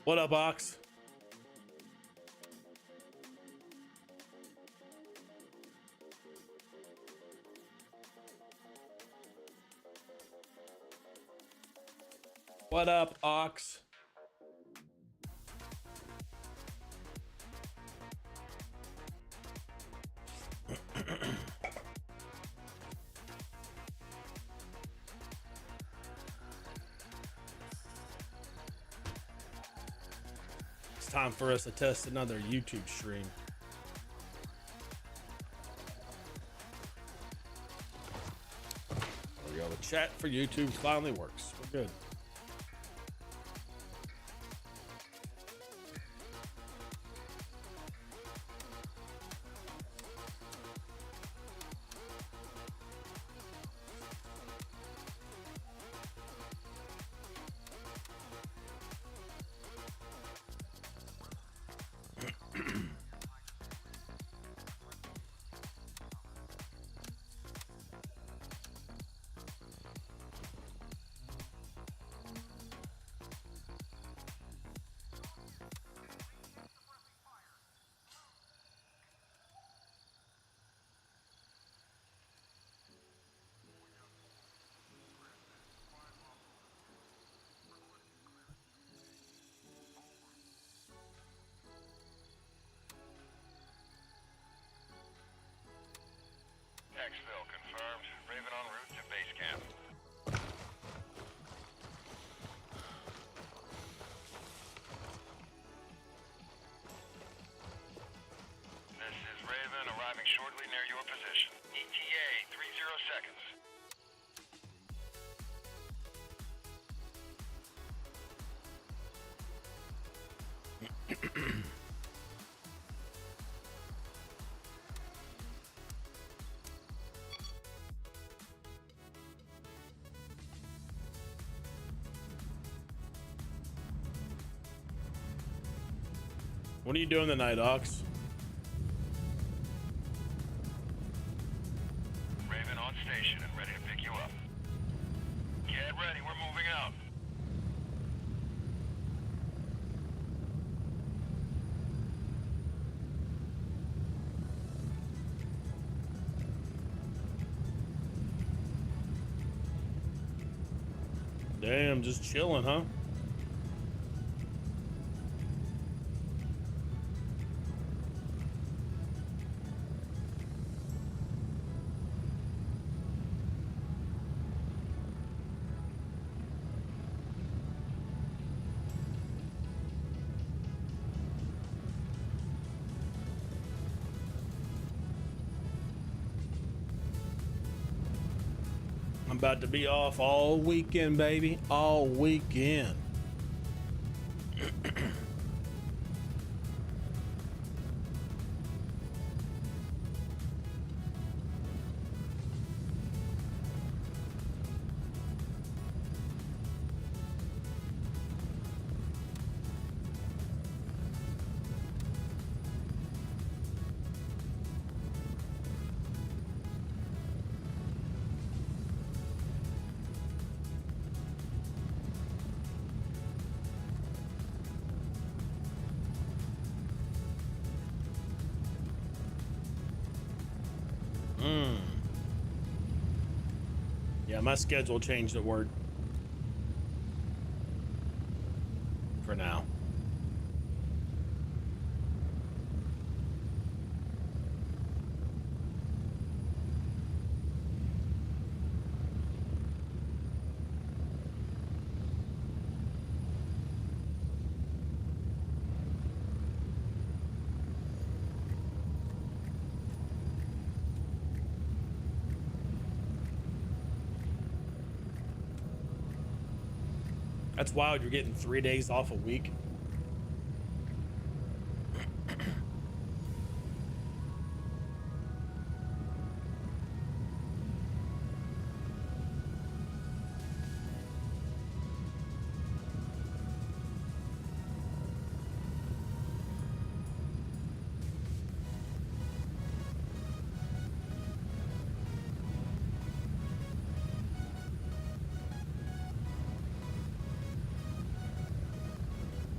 What up, Ox? What up, Ox? It's time for us to test another YouTube stream. There we go. The chat for YouTube finally works. We're good. Exfil confirmed. Raven en route to base camp. This is Raven arriving shortly near your position. ETA 30 seconds. What are you doing tonight, Ox? Raven on station and ready to pick you up. Get ready, we're moving out. Damn, just chilling, huh? I'm about to be off all weekend, baby. All weekend. Yeah, my schedule changed at work. For now. That's wild. You're getting 3 days off a week.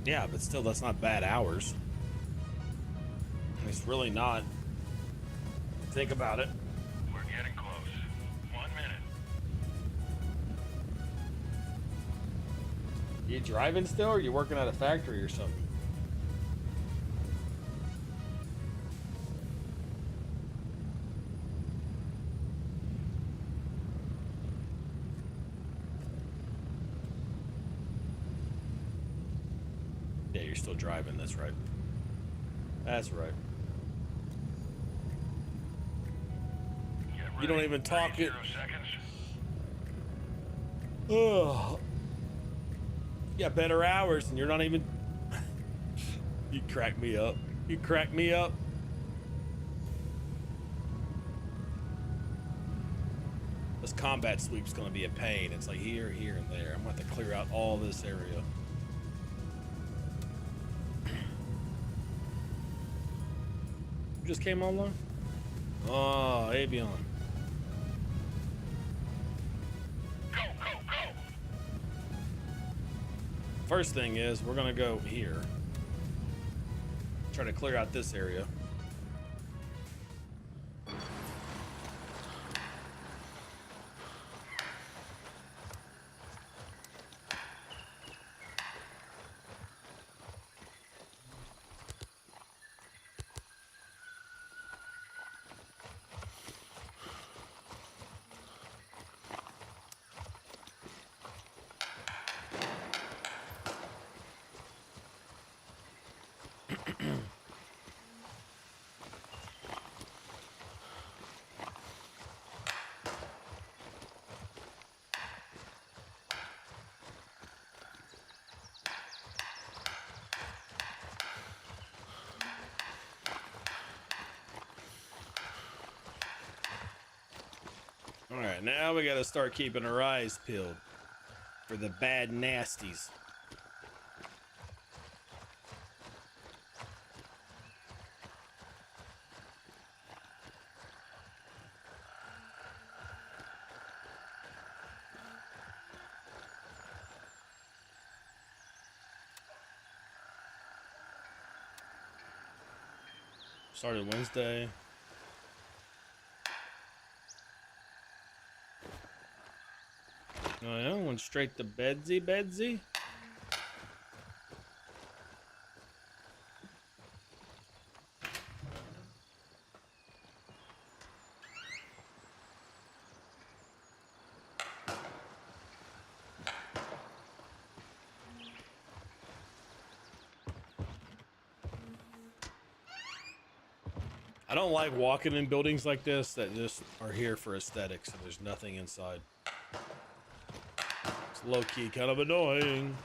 Yeah, but still, that's not bad hours. It's really not. Think about it. We're getting close. 1 minute. You driving still, or you working at a factory or something? Yeah, you're still driving. That's right. That's right. You don't even talk it. 0 seconds. Oh, you got better hours, and you're not even. You crack me up. You crack me up. This combat sweep's gonna be a pain. It's like here, here, and there. I'm gonna have to clear out all this area. You just came online? Oh, Avion. Go, go, go! First thing is, we're gonna go here. Try to clear out this area. All right, now we gotta start keeping our eyes peeled for the bad nasties. Started Wednesday. Oh yeah, went straight to bedsy. I don't like walking in buildings like this that just are here for aesthetics and there's nothing inside. It's low-key kind of annoying.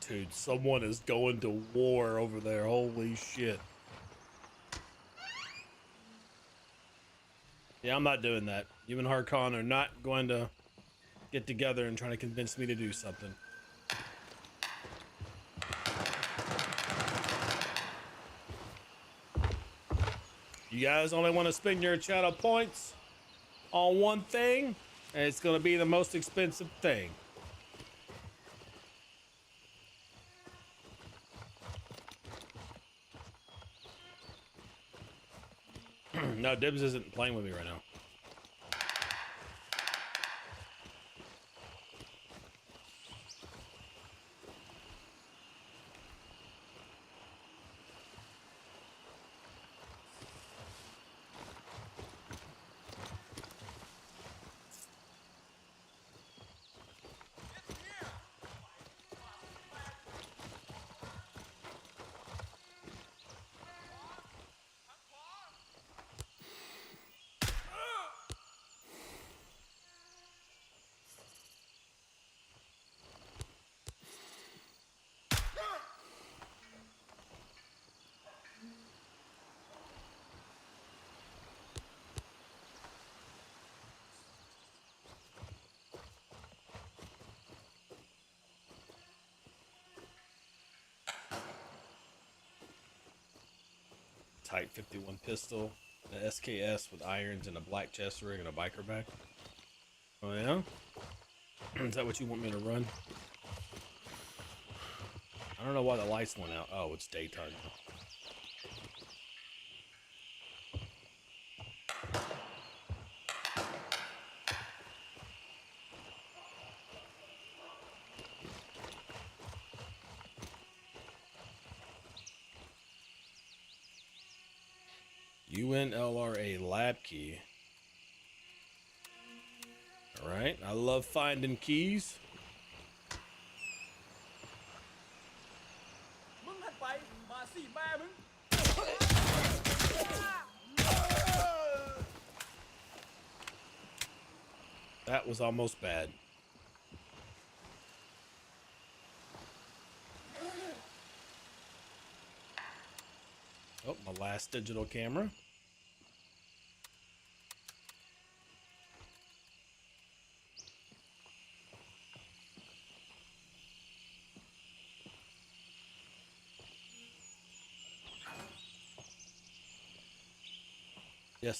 Dude, someone is going to war over there. Holy shit. Yeah, I'm not doing that. You and Harkon are not going to get together and try to convince me to do something. You guys only want to spend your channel points on one thing, and it's going to be the most expensive thing. No, Dibs isn't playing with me right now. Type 51 pistol, the SKS with irons and a black chest rig and a biker bag. Oh yeah? Is that what you want me to run? I don't know why the lights went out. Oh, it's daytime. UNLRA lab key. All right, I love finding keys. That was almost bad. Oh, my last digital camera.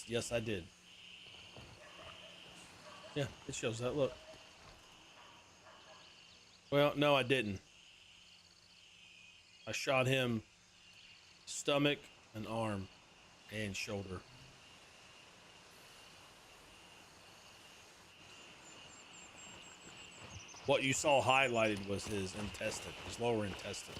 Yes, I did. Yeah, it shows that. Look. Well, no, I didn't. I shot him stomach and arm and shoulder. What you saw highlighted was his intestine, his lower intestine.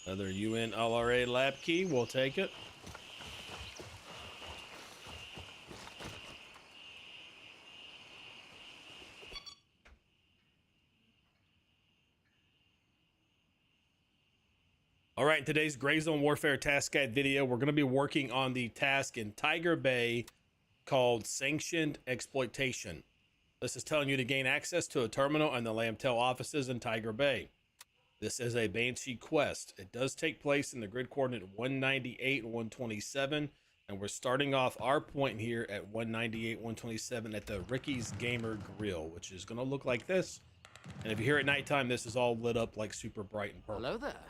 Another UNLRA lab key, we'll take it. All right, in today's Gray Zone Warfare Task Guide video, we're going to be working on the task in Tiger Bay called Sanctioned Exploitation. This is telling you to gain access to a terminal and the Lamtel offices in Tiger Bay. This is a Banshee quest. It does take place in the grid coordinate 198 and 127, and we're starting off our point here at 198, 127 at the Ricky's Gamer Grill, which is going to look like this. And if you're here at nighttime, this is all lit up like super bright and purple. Hello there.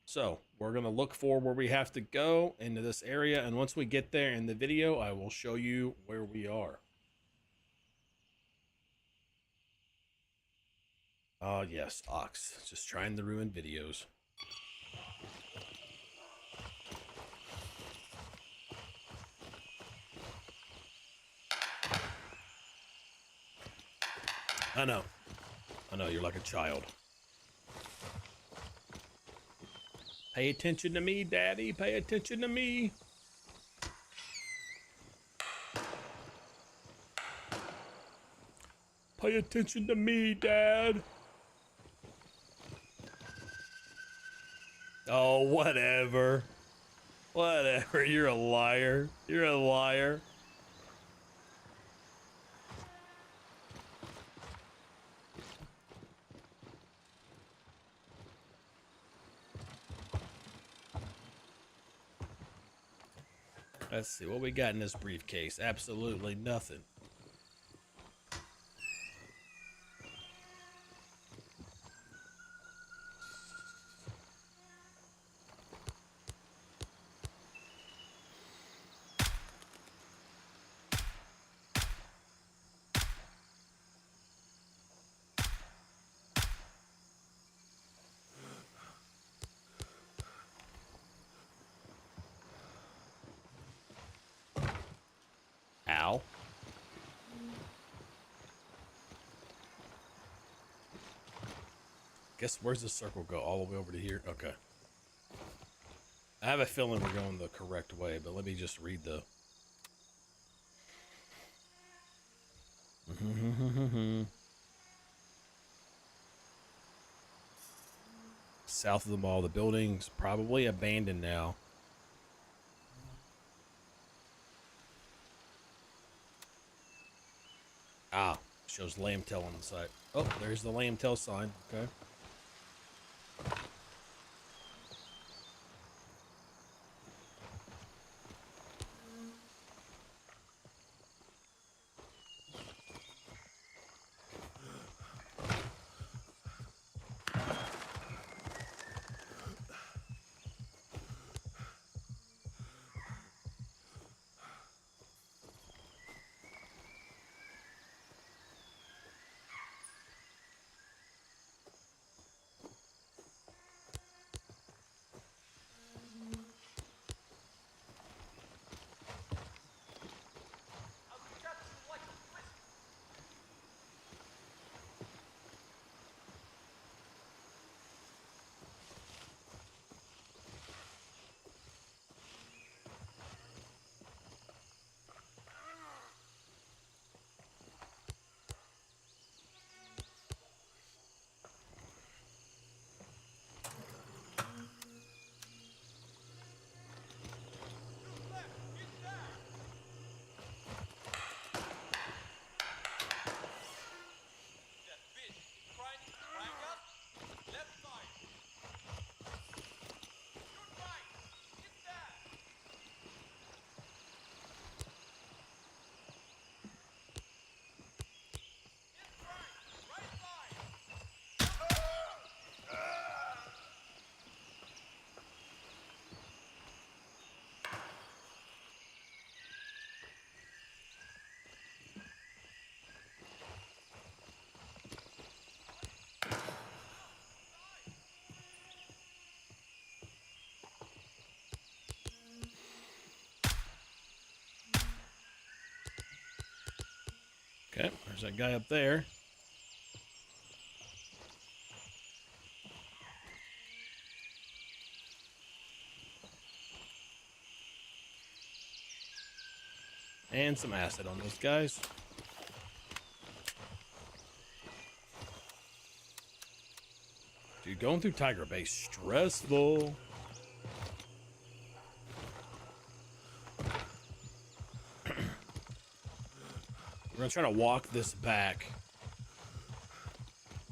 So we're going to look for where we have to go into this area, and once we get there in the video, I will show you where we are. Oh yes, Ox, just trying to ruin videos. I know, you're like a child. Pay attention to me, Daddy, pay attention to me. Pay attention to me, Dad. Oh, whatever. Whatever, you're a liar. You're a liar. Let's see what we got in this briefcase. Absolutely nothing. Ow. Guess where's the circle go? All the way over to here? Okay. I have a feeling we're going the correct way, but let me just read the... South of the mall. The building's probably abandoned now. Ah, shows Lamtel on the side. Oh, there's the Lamtel sign. Okay. Okay, there's that guy up there. And some acid on those guys. Dude, going through Tiger Bay, stressful. We're gonna try to walk this back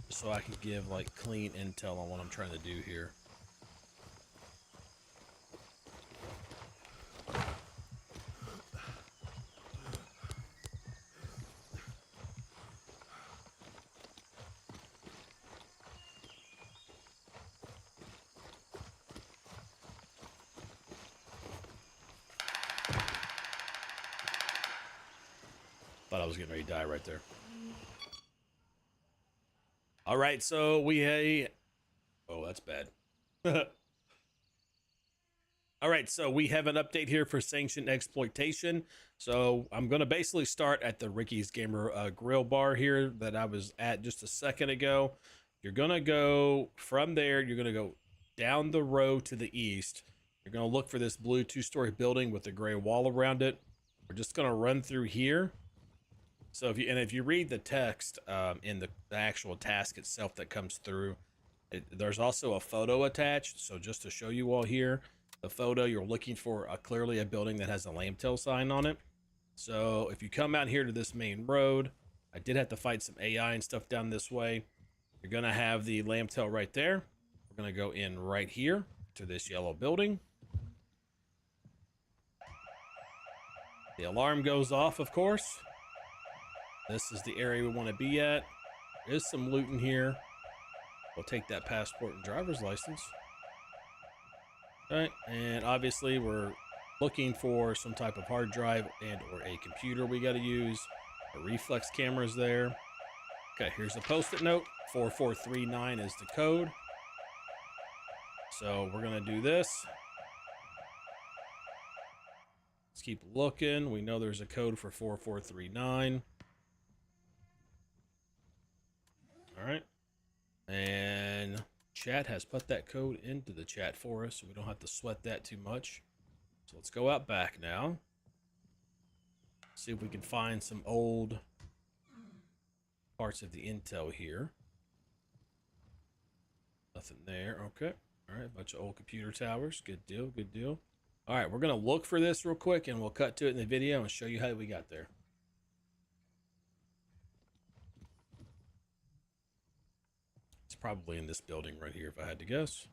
so I can give like clean intel on what I'm trying to do here. Thought I was getting ready to die right there. All right, so oh, that's bad. All right, so we have an update here for sanctioned exploitation. So I'm going to basically start at the Ricky's Gamer grill bar here that I was at just a second ago. You're going to go from there. You're going to go down the road to the east. You're going to look for this blue 2-story building with a gray wall around it. We're just going to run through here. So if you read the text in the actual task itself that comes through, there's also a photo attached. So just to show you all here, the photo, you're looking for clearly a building that has a lamb tail sign on it. So if you come out here to this main road, I did have to fight some AI and stuff down this way. You're gonna have the lamb tail right there. We're gonna go in right here to this yellow building. The alarm goes off, of course. This is the area we want to be at. There is some loot in here. We'll take that passport and driver's license. All right, and obviously we're looking for some type of hard drive and or a computer we got to use. A reflex camera's there. Okay, here's a post-it note. 4439 is the code. So we're gonna do this. Let's keep looking. We know there's a code for 4439. All right. And chat has put that code into the chat for us, so we don't have to sweat that too much. So let's go out back now. See if we can find some old parts of the intel here. Nothing there. Okay. All right. A bunch of old computer towers. Good deal. Good deal. All right. We're going to look for this real quick and we'll cut to it in the video and show you how we got there. It's probably in this building right here if I had to guess.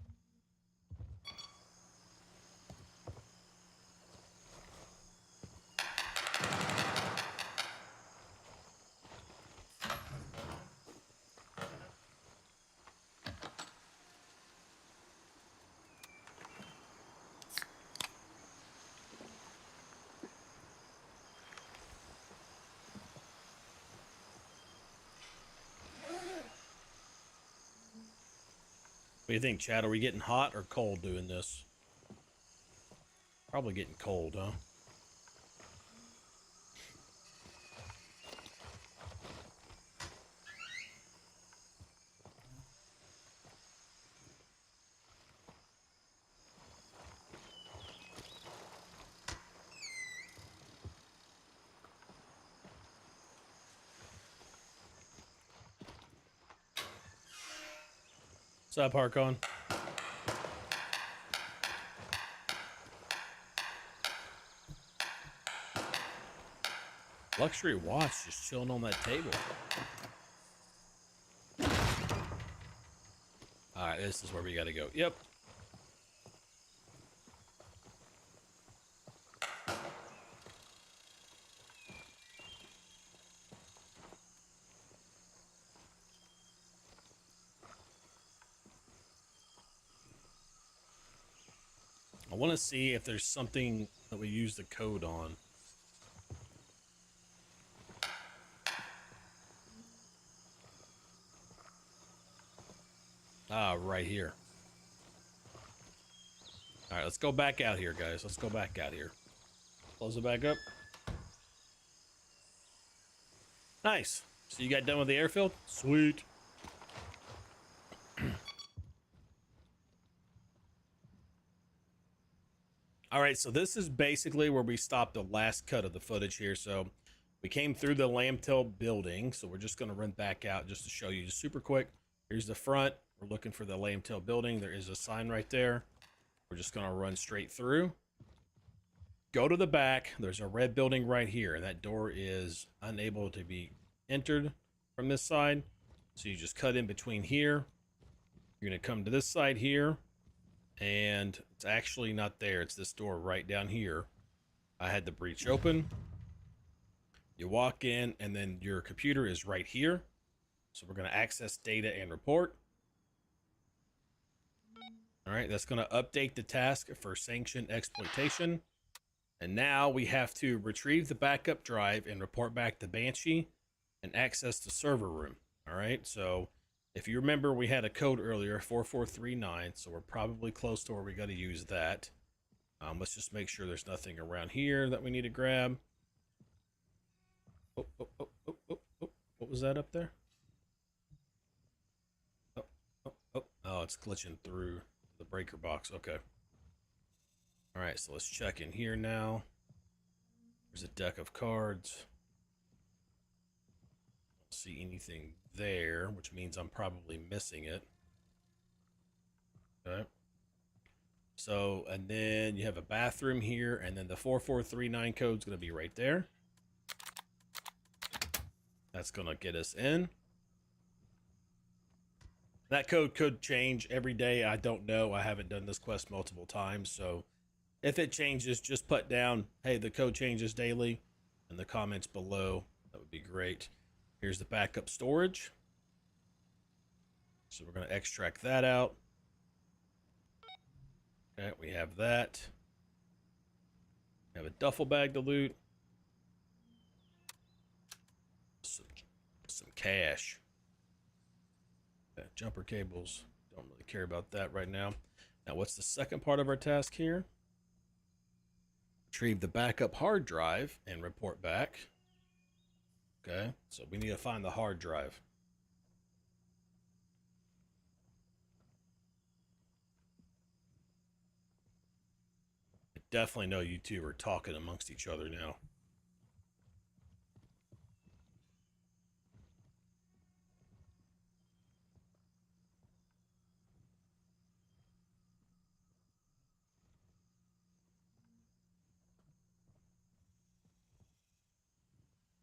What do you think, Chad? Are we getting hot or cold doing this? Probably getting cold, huh? What's up, Harkon? Luxury watch just chilling on that table. All right, this is where we got to go. Yep. I want to see if there's something that we use the code on. Ah, right here. All right, let's go back out here, guys. Let's go back out here. Close it back up. Nice. So you got done with the airfield? Sweet. All right, so this is basically where we stopped the last cut of the footage here. So we came through the Lambtail building. So we're just going to run back out just to show you just super quick. Here's the front. We're looking for the Lambtail building. There is a sign right there. We're just going to run straight through. Go to the back. There's a red building right here. And that door is unable to be entered from this side. So you just cut in between here. You're going to come to this side here. And it's actually not there. It's this door right down here. I had the breach open. You walk in, and then your computer is right here. So we're going to access data and report. All right, that's going to update the task for sanctioned exploitation. And now we have to retrieve the backup drive and report back to Banshee and access the server room. All right, so if you remember, we had a code earlier, 4439, so we're probably close to where we got to use that. Let's just make sure there's nothing around here that we need to grab. Oh, oh, oh, oh, oh, oh. What was that up there? Oh, oh, oh. Oh, it's glitching through the breaker box. Okay. All right, so let's check in here now. There's a deck of cards. Don't see anything there, which means I'm probably missing it. Okay. So, and then you have a bathroom here, and then the 4439 code is going to be right there. That's going to get us in. That code could change every day. I don't know. I haven't done this quest multiple times, so if it changes, just put down, hey, the code changes daily in the comments below. That would be great. Here's the backup storage. So we're going to extract that out. Okay, we have that. We have a duffel bag to loot. Some cash. Jumper cables. Don't really care about that right now. Now, what's the second part of our task here? Retrieve the backup hard drive and report back. Okay, so we need to find the hard drive. I definitely know you two are talking amongst each other now.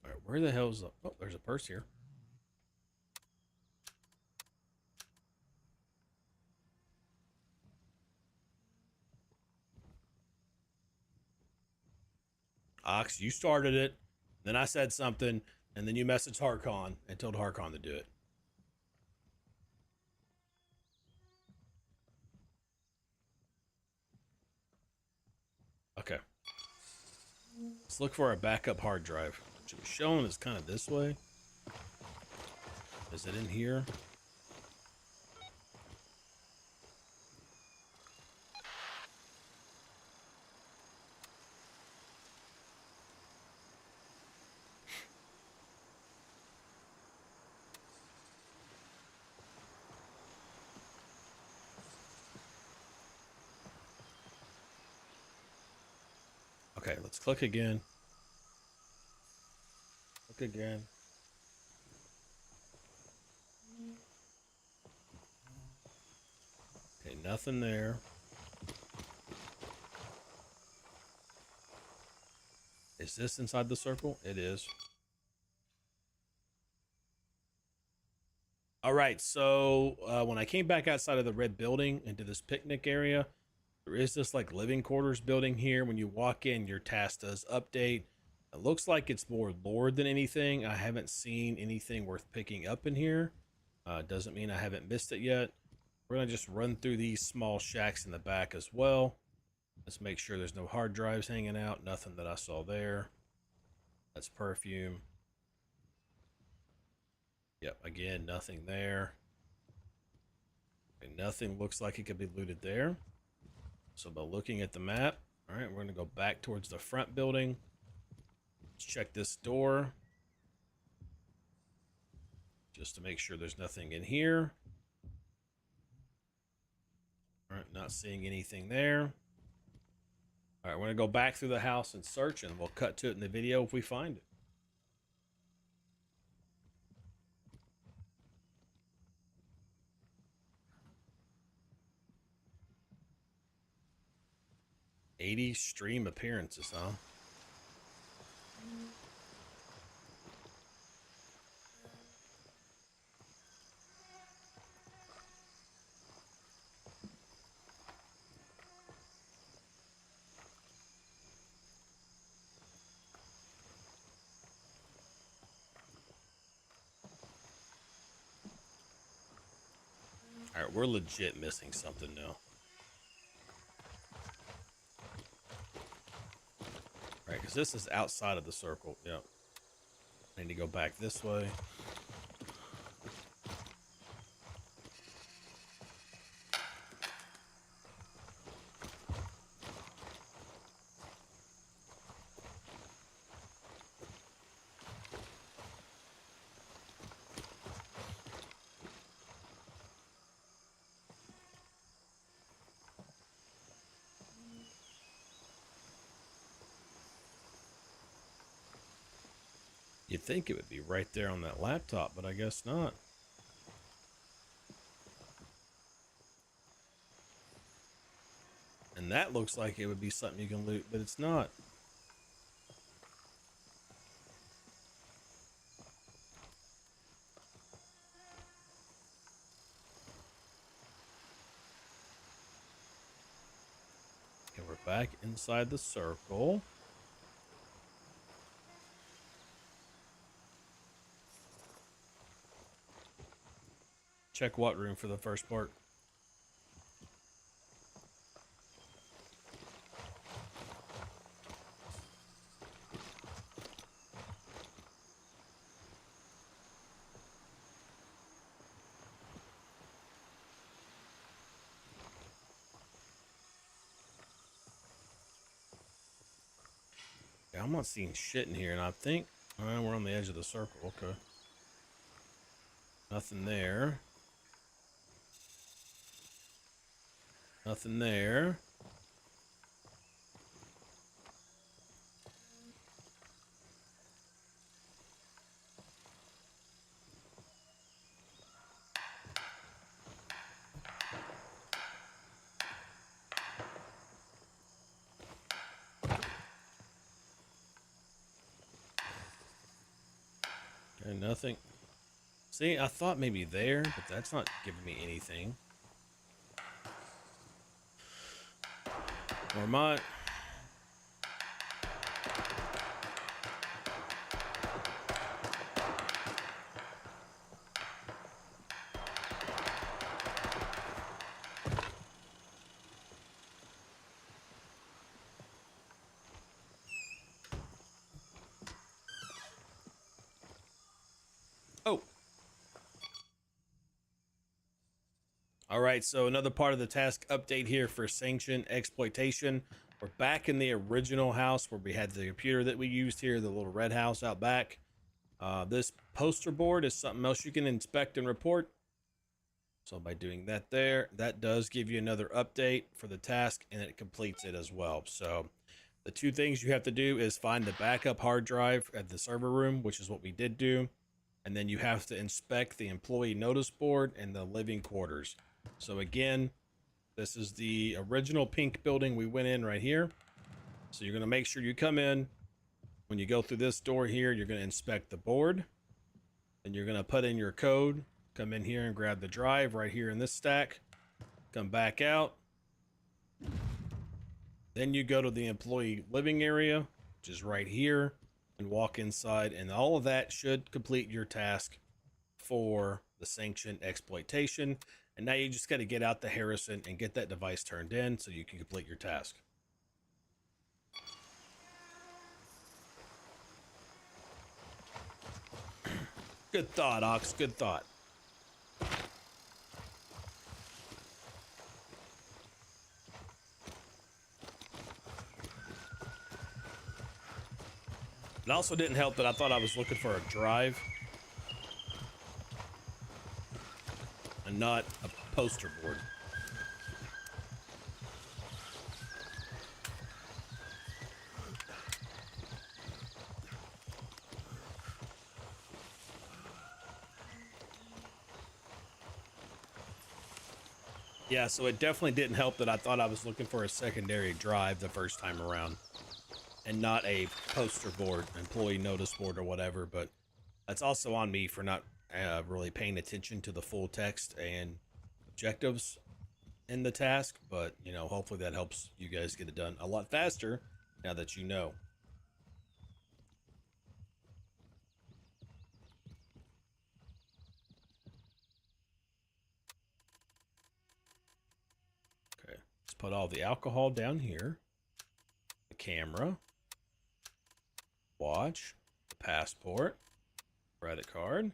All right, where the hell's the... Oh, there's a purse here. Ox, you started it. Then I said something, and then you messaged Harkon and told Harkon to do it. Okay. Let's look for our backup hard drive, which it was showing is kind of this way. Is it in here? Okay, let's click again. Click again. Okay, nothing there. Is this inside the circle? It is. All right, so when I came back outside of the red building into this picnic area, there is this like living quarters building here. When you walk in, your task does update. It looks like it's more lore than anything. I haven't seen anything worth picking up in here. Doesn't mean I haven't missed it yet. We're going to just run through these small shacks in the back as well. Let's make sure there's no hard drives hanging out. Nothing that I saw there. That's perfume. Yep, again, nothing there. Okay, nothing looks like it could be looted there. So by looking at the map, all right, we're going to go back towards the front building. Let's check this door. just to make sure there's nothing in here. All right, not seeing anything there. All right, we're gonna go back through the house and search, and we'll cut to it in the video if we find it. '80s stream appearances, huh? All right, we're legit missing something now. Right, because this is outside of the circle. Yep. I need to go back this way. You'd think it would be right there on that laptop, but I guess not. And that looks like it would be something you can loot, but it's not. Okay, we're back inside the circle. Check what room for the first part? Yeah, I'm not seeing shit in here, and I think we're on the edge of the circle. Okay. Nothing there. Nothing there. Okay, nothing. See, I thought maybe there, but that's not giving me anything. Or am I? Oh. All right, so another part of the task update here for Sanction Exploitation. We're back in the original house where we had the computer that we used here, the little red house out back. This poster board is something else you can inspect and report. So by doing that there, that does give you another update for the task, and it completes it as well. So the two things you have to do is find the backup hard drive at the server room, which is what we did do. And then you have to inspect the employee notice board and the living quarters. So again, this is the original pink building we went in right here. So you're going to make sure you come in. When you go through this door here, you're going to inspect the board. Then you're going to put in your code. Come in here and grab the drive right here in this stack. Come back out. Then you go to the employee living area, which is right here, and walk inside. And all of that should complete your task for the Sanction Exploitation. And now you just got to get out the Harrison and get that device turned in so you can complete your task. Good thought, Ox. Good thought. It also didn't help that I thought I was looking for a drive. and not a poster board. Yeah, so it definitely didn't help that I thought I was looking for a secondary drive the first time around and not a poster board, employee notice board or whatever, but that's also on me for not really paying attention to the full text and objectives in the task, but you know, hopefully that helps you guys get it done a lot faster now that you know. Okay, let's put all the alcohol down here, the camera, watch, the passport, credit card.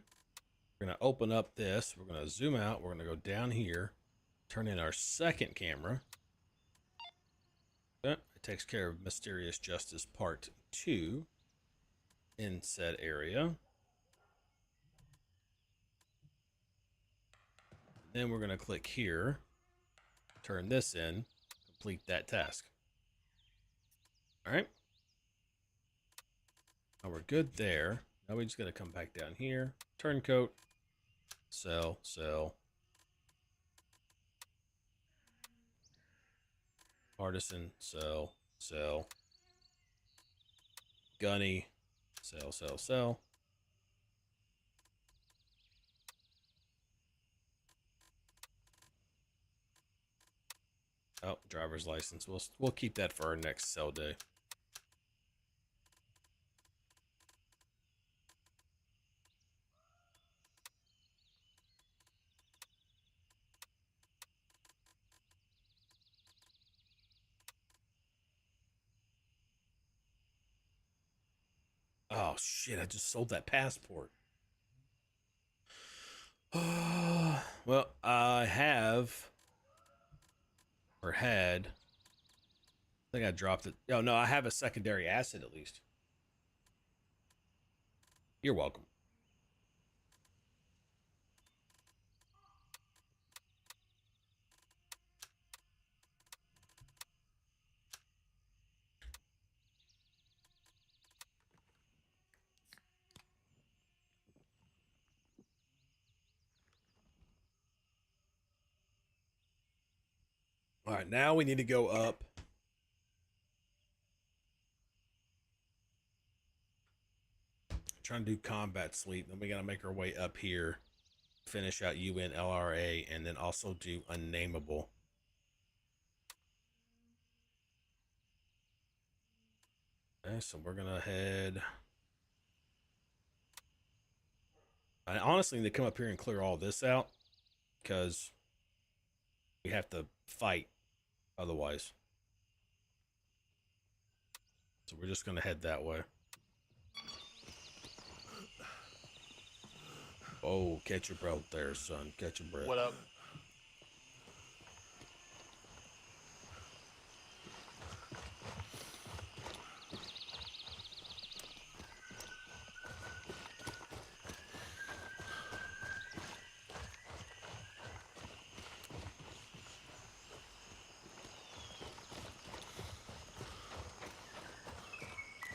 We're going to open up this. We're going to zoom out. We're going to go down here, turn in our second camera. It takes care of Mysterious Justice Part 2 in said area. Then we're going to click here, turn this in, complete that task. All right. Now we're good there. Now we just got to come back down here, turncoat, sell, sell. Partisan, sell, sell. Gunny, sell, sell, sell. Oh, driver's license. We'll keep that for our next sell day. Oh shit! I just sold that passport. Well, I have or had. I think I dropped it. Oh no, I have a secondary asset at least. You're welcome. All right, now we need to go up. Trying to do combat sleep. Then we got to make our way up here, finish out UN LRA, and then also do unnameable. Okay, so we're gonna head. I honestly need to come up here and clear all this out because we have to fight otherwise. So we're just gonna head that way. Oh, catch your breath there, son. Catch your breath. What up?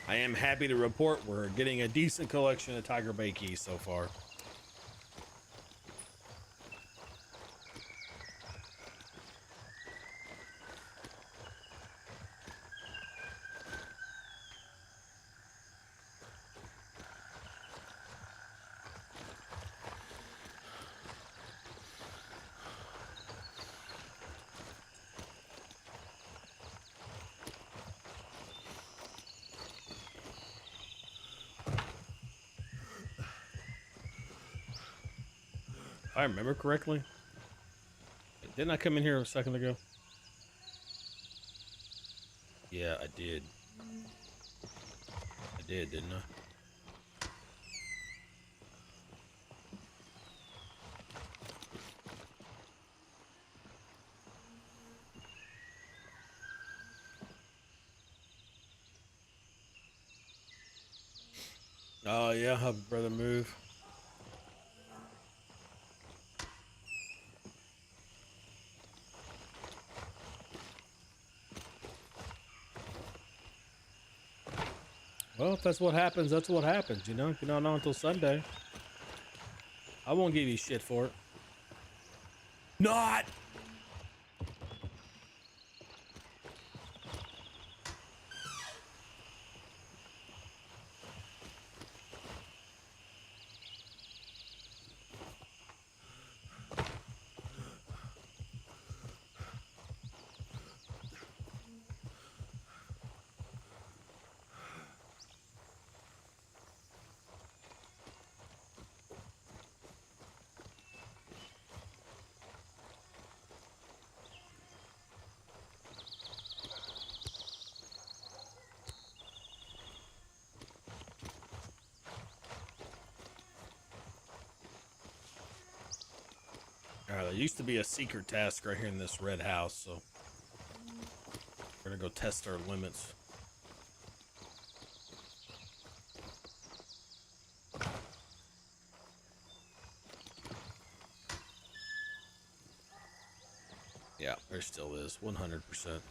I am happy to report we're getting a decent collection of Tiger Bay keys so far. If I remember correctly, didn't I come in here a second ago? Yeah, I did. I did, didn't I? Oh yeah, help brother move. Well, if that's what happens, that's what happens. You know, if you're not on until Sunday, I won't give you shit for it. Not. All right, there used to be a secret task right here in this red house, so we're gonna go test our limits. Yeah, there still is 100%.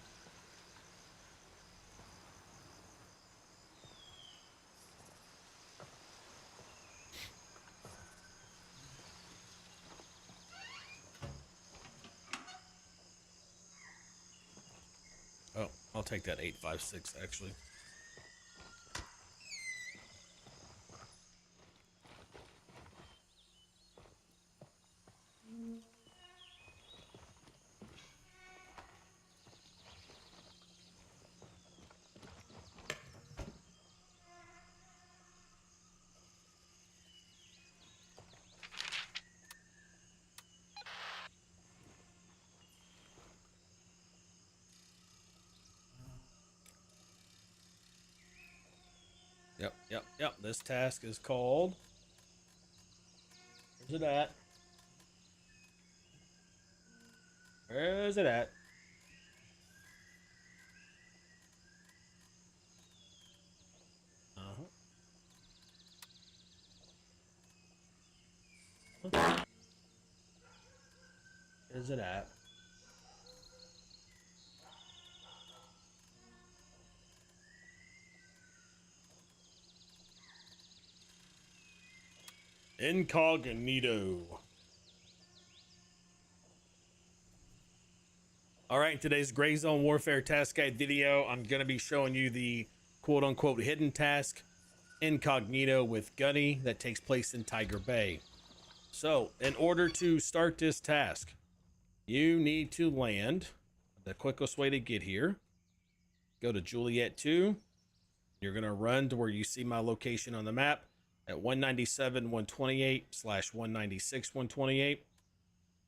Oh, I'll take that 856 actually. Yep. This task is called. Where's it at? Where is it at? Uh-huh. Where's it at? Incognito. All right, in today's Gray Zone Warfare Task Guide video, I'm going to be showing you the quote-unquote hidden task, Incognito with Gunny, that takes place in Tiger Bay. So, in order to start this task, you need to land. The quickest way to get here, go to Juliet 2. You're going to run to where you see my location on the map at 197 128 / 196 128.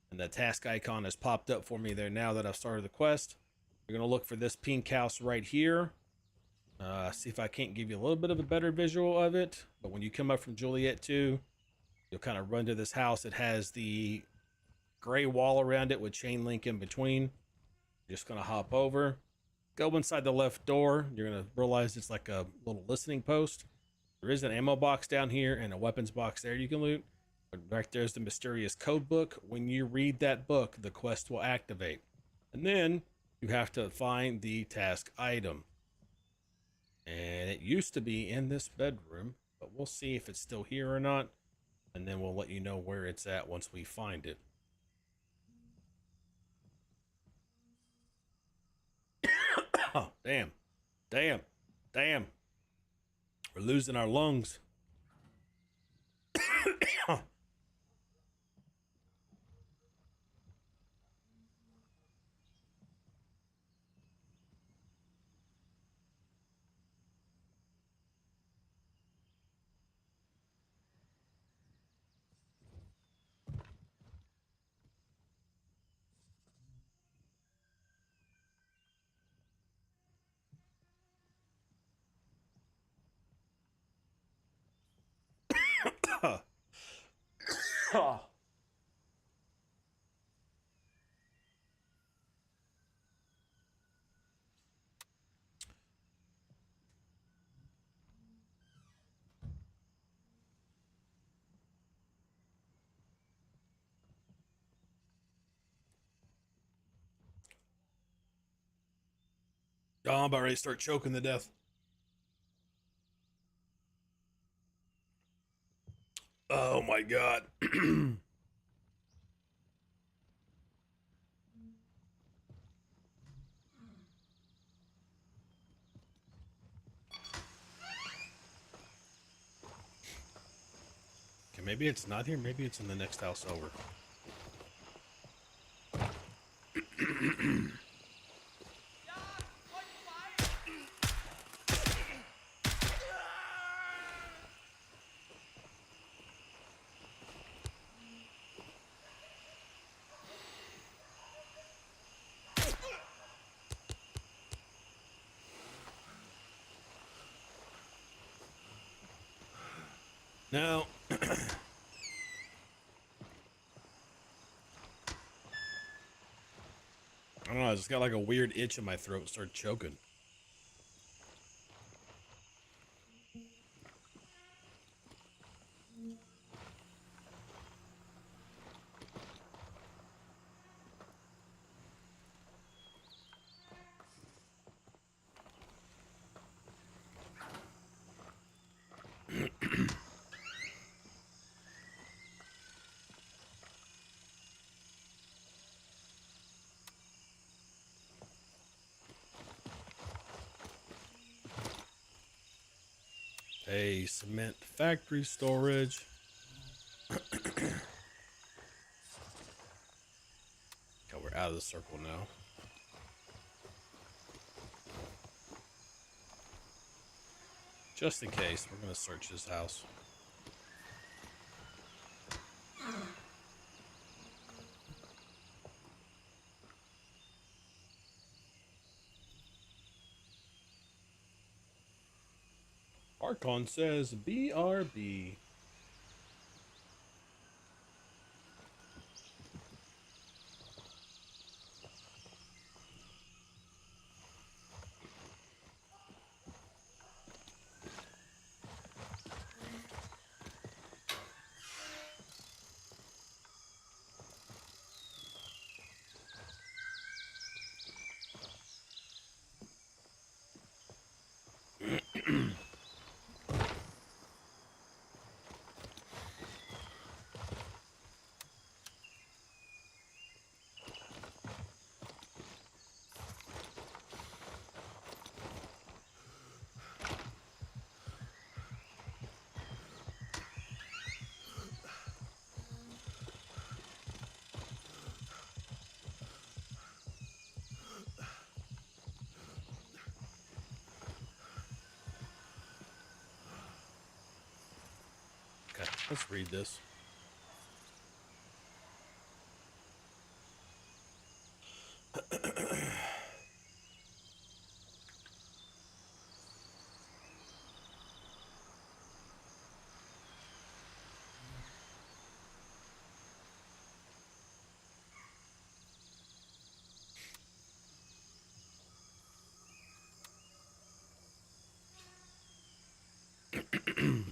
And the task icon has popped up for me there now that I've started the quest. You're going to look for this pink house right here. See if I can't give you a little bit of a better visual of it. But when you come up from Juliet 2, you'll kind of run to this house. It has the gray wall around it with chain link in between. You're just going to hop over. Go inside the left door. You're going to realize it's like a little listening post. There is an ammo box down here and a weapons box there you can loot. But right there's the mysterious code book. When you read that book, the quest will activate. And then you have to find the task item. And it used to be in this bedroom, but we'll see if it's still here or not. And then we'll let you know where it's at once we find it. Oh, damn. Damn. Damn. We're losing our lungs. Oh, I'm about ready to start choking to death. Oh my god. Okay, maybe it's not here. Maybe it's in the next house over. Now, I don't know. I just got like a weird itch in my throat. Started choking. A cement factory storage. Okay, we're out of the circle now. Just in case, we're gonna search this house. Archon says BRB. Okay, let's read this.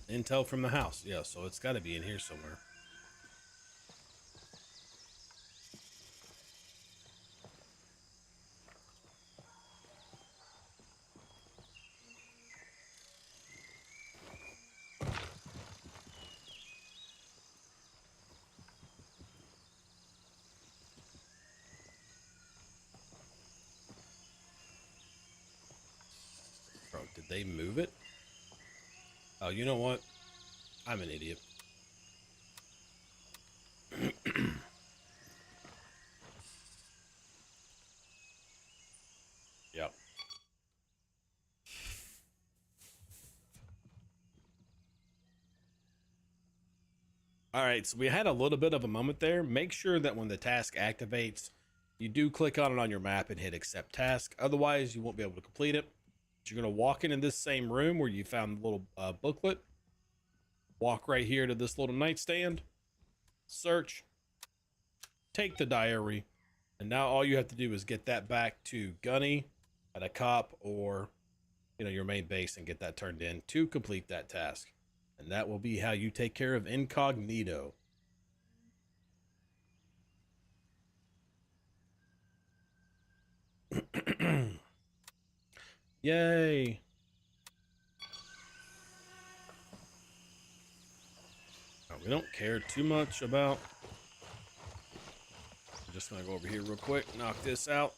Intel from the house. Yeah, so it's got to be in here somewhere. Bro, did they move it? Oh, you know what? I'm an idiot. Yep. All right, so we had a little bit of a moment there. Make sure that when the task activates, you do click on it on your map and hit accept task. Otherwise, you won't be able to complete it. But you're going to walk into this same room where you found the little booklet. Walk right here to this little nightstand. Search. Take the diary. And now all you have to do is get that back to Gunny at a cop or, your main base and get that turned in to complete that task. And that will be how you take care of Incognito. Yay. Oh, We don't care too much about. I'm just gonna go over here real quick, knock this out.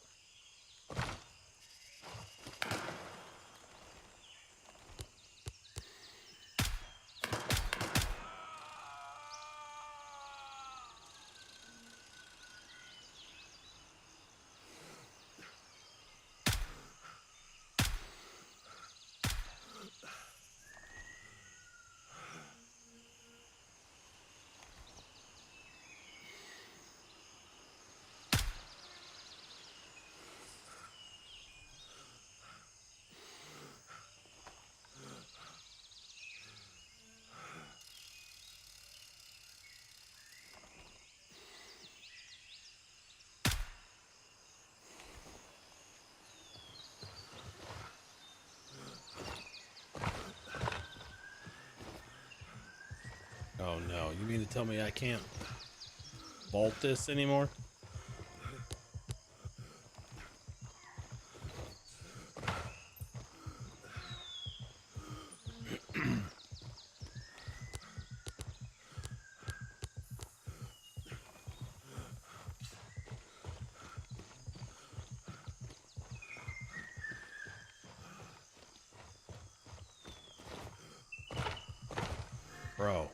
Oh no, you mean to tell me I can't vault this anymore? Bro.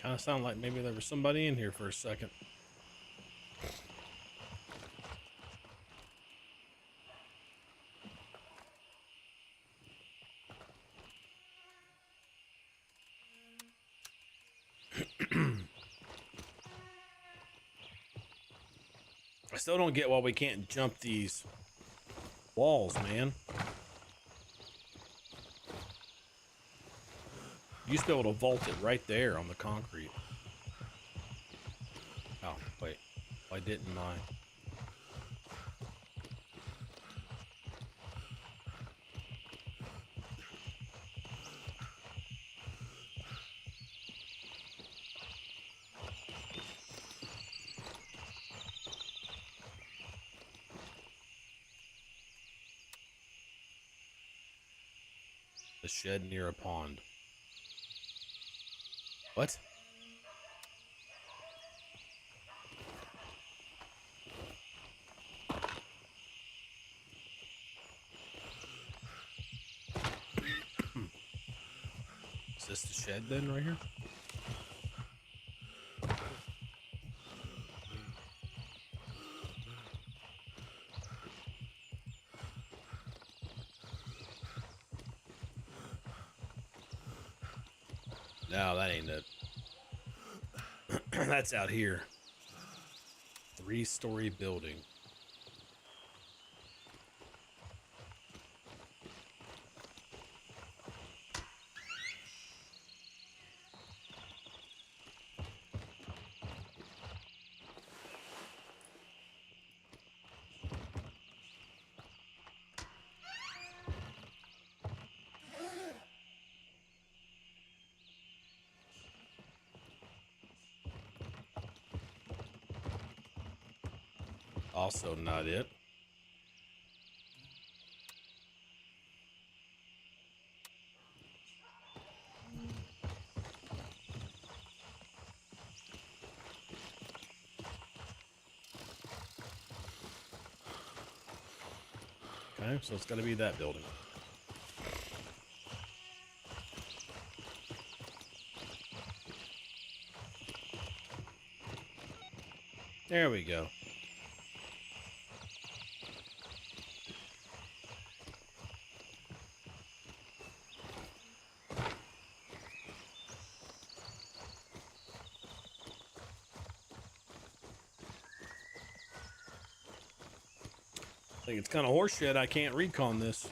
Kind of sound like maybe there was somebody in here for a second. I still don't get why we can't jump these walls, man. You used to be able to vault it right there on the concrete. Oh, wait. Why didn't I? The shed near a pond. What? Is this the shed then right here? No, that ain't it. That's out here. 3-story building. Also not it. Okay, so it's got to be that building. There we go. I think it's kind of horseshit. I can't recon this.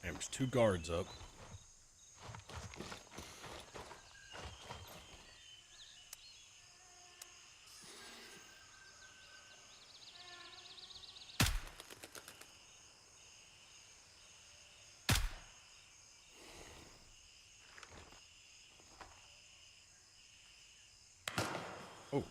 There's 2 guards up. Oh.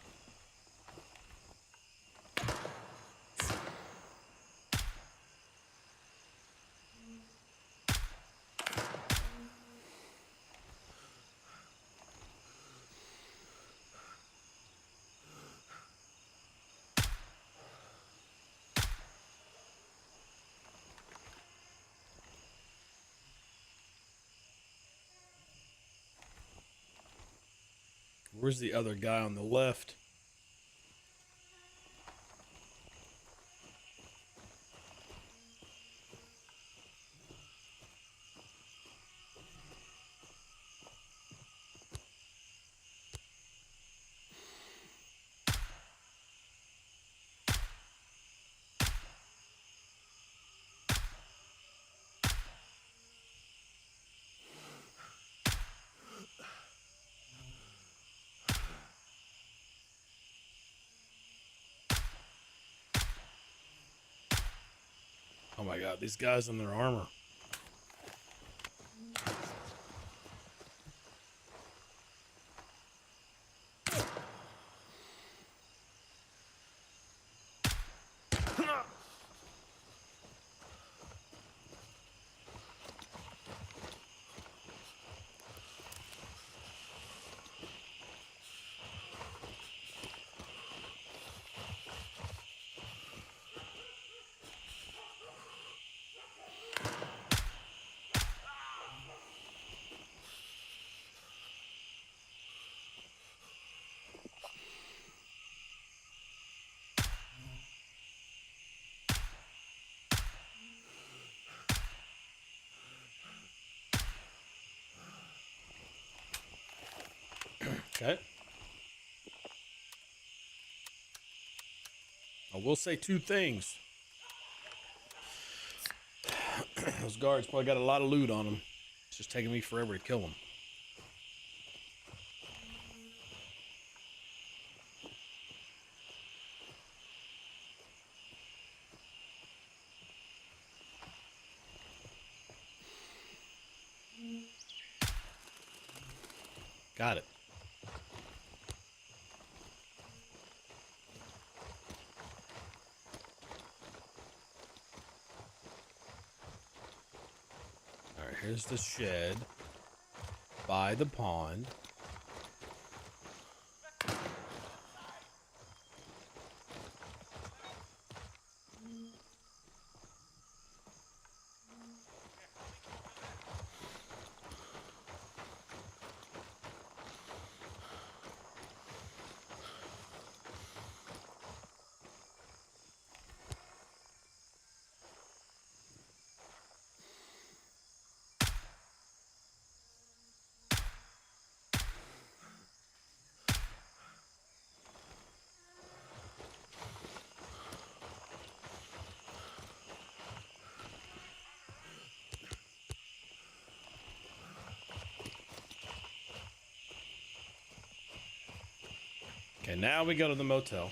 Where's the other guy on the left? Oh my god, these guys in their armor. Okay. I will say 2 things. Those guards probably got a lot of loot on them. It's just taking me forever to kill them. Got it. All right, here's the shed by the pond. Okay, now we go to the motel.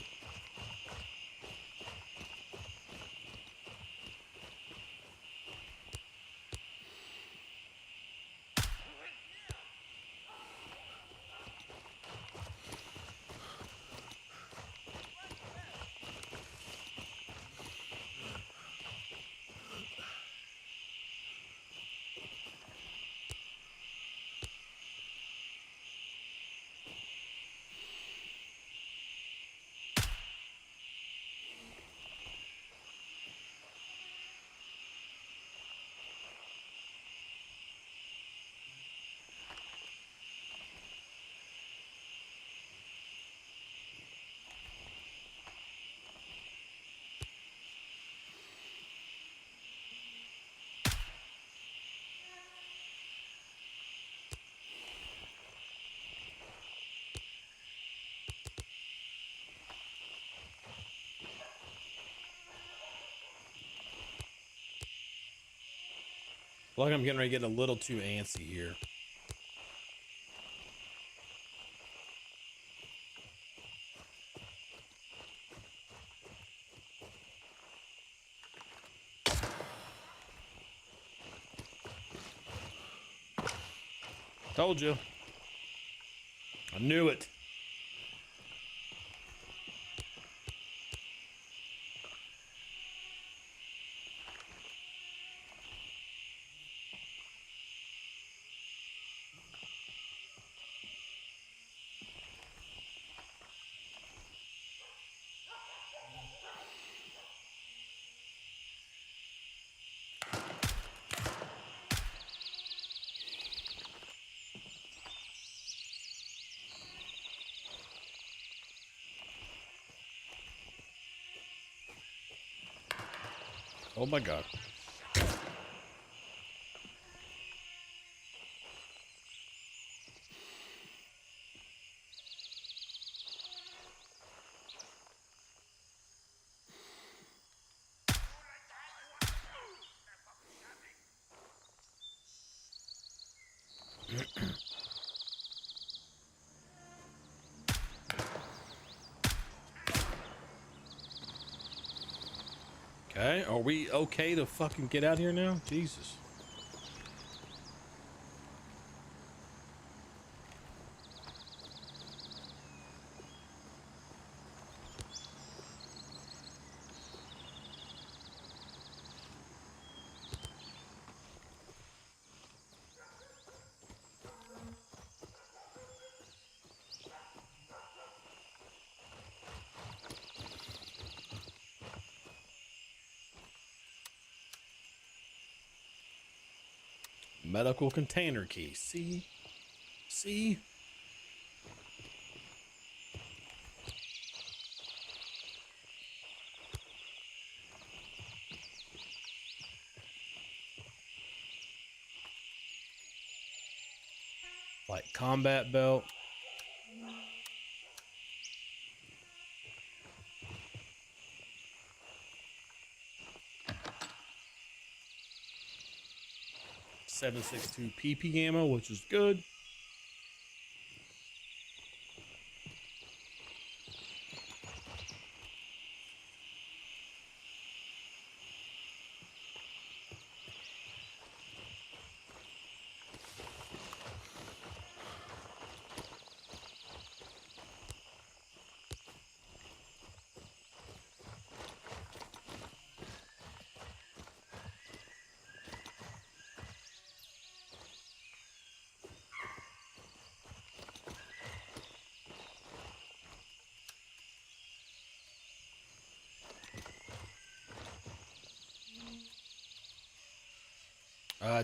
Like I'm getting ready to get a little too antsy here. Told you. I knew it. Oh my God. Okay, are we okay to fucking get out here now? Jesus. Medical container key. See? See? Like combat belt. .762 PP ammo, which is good.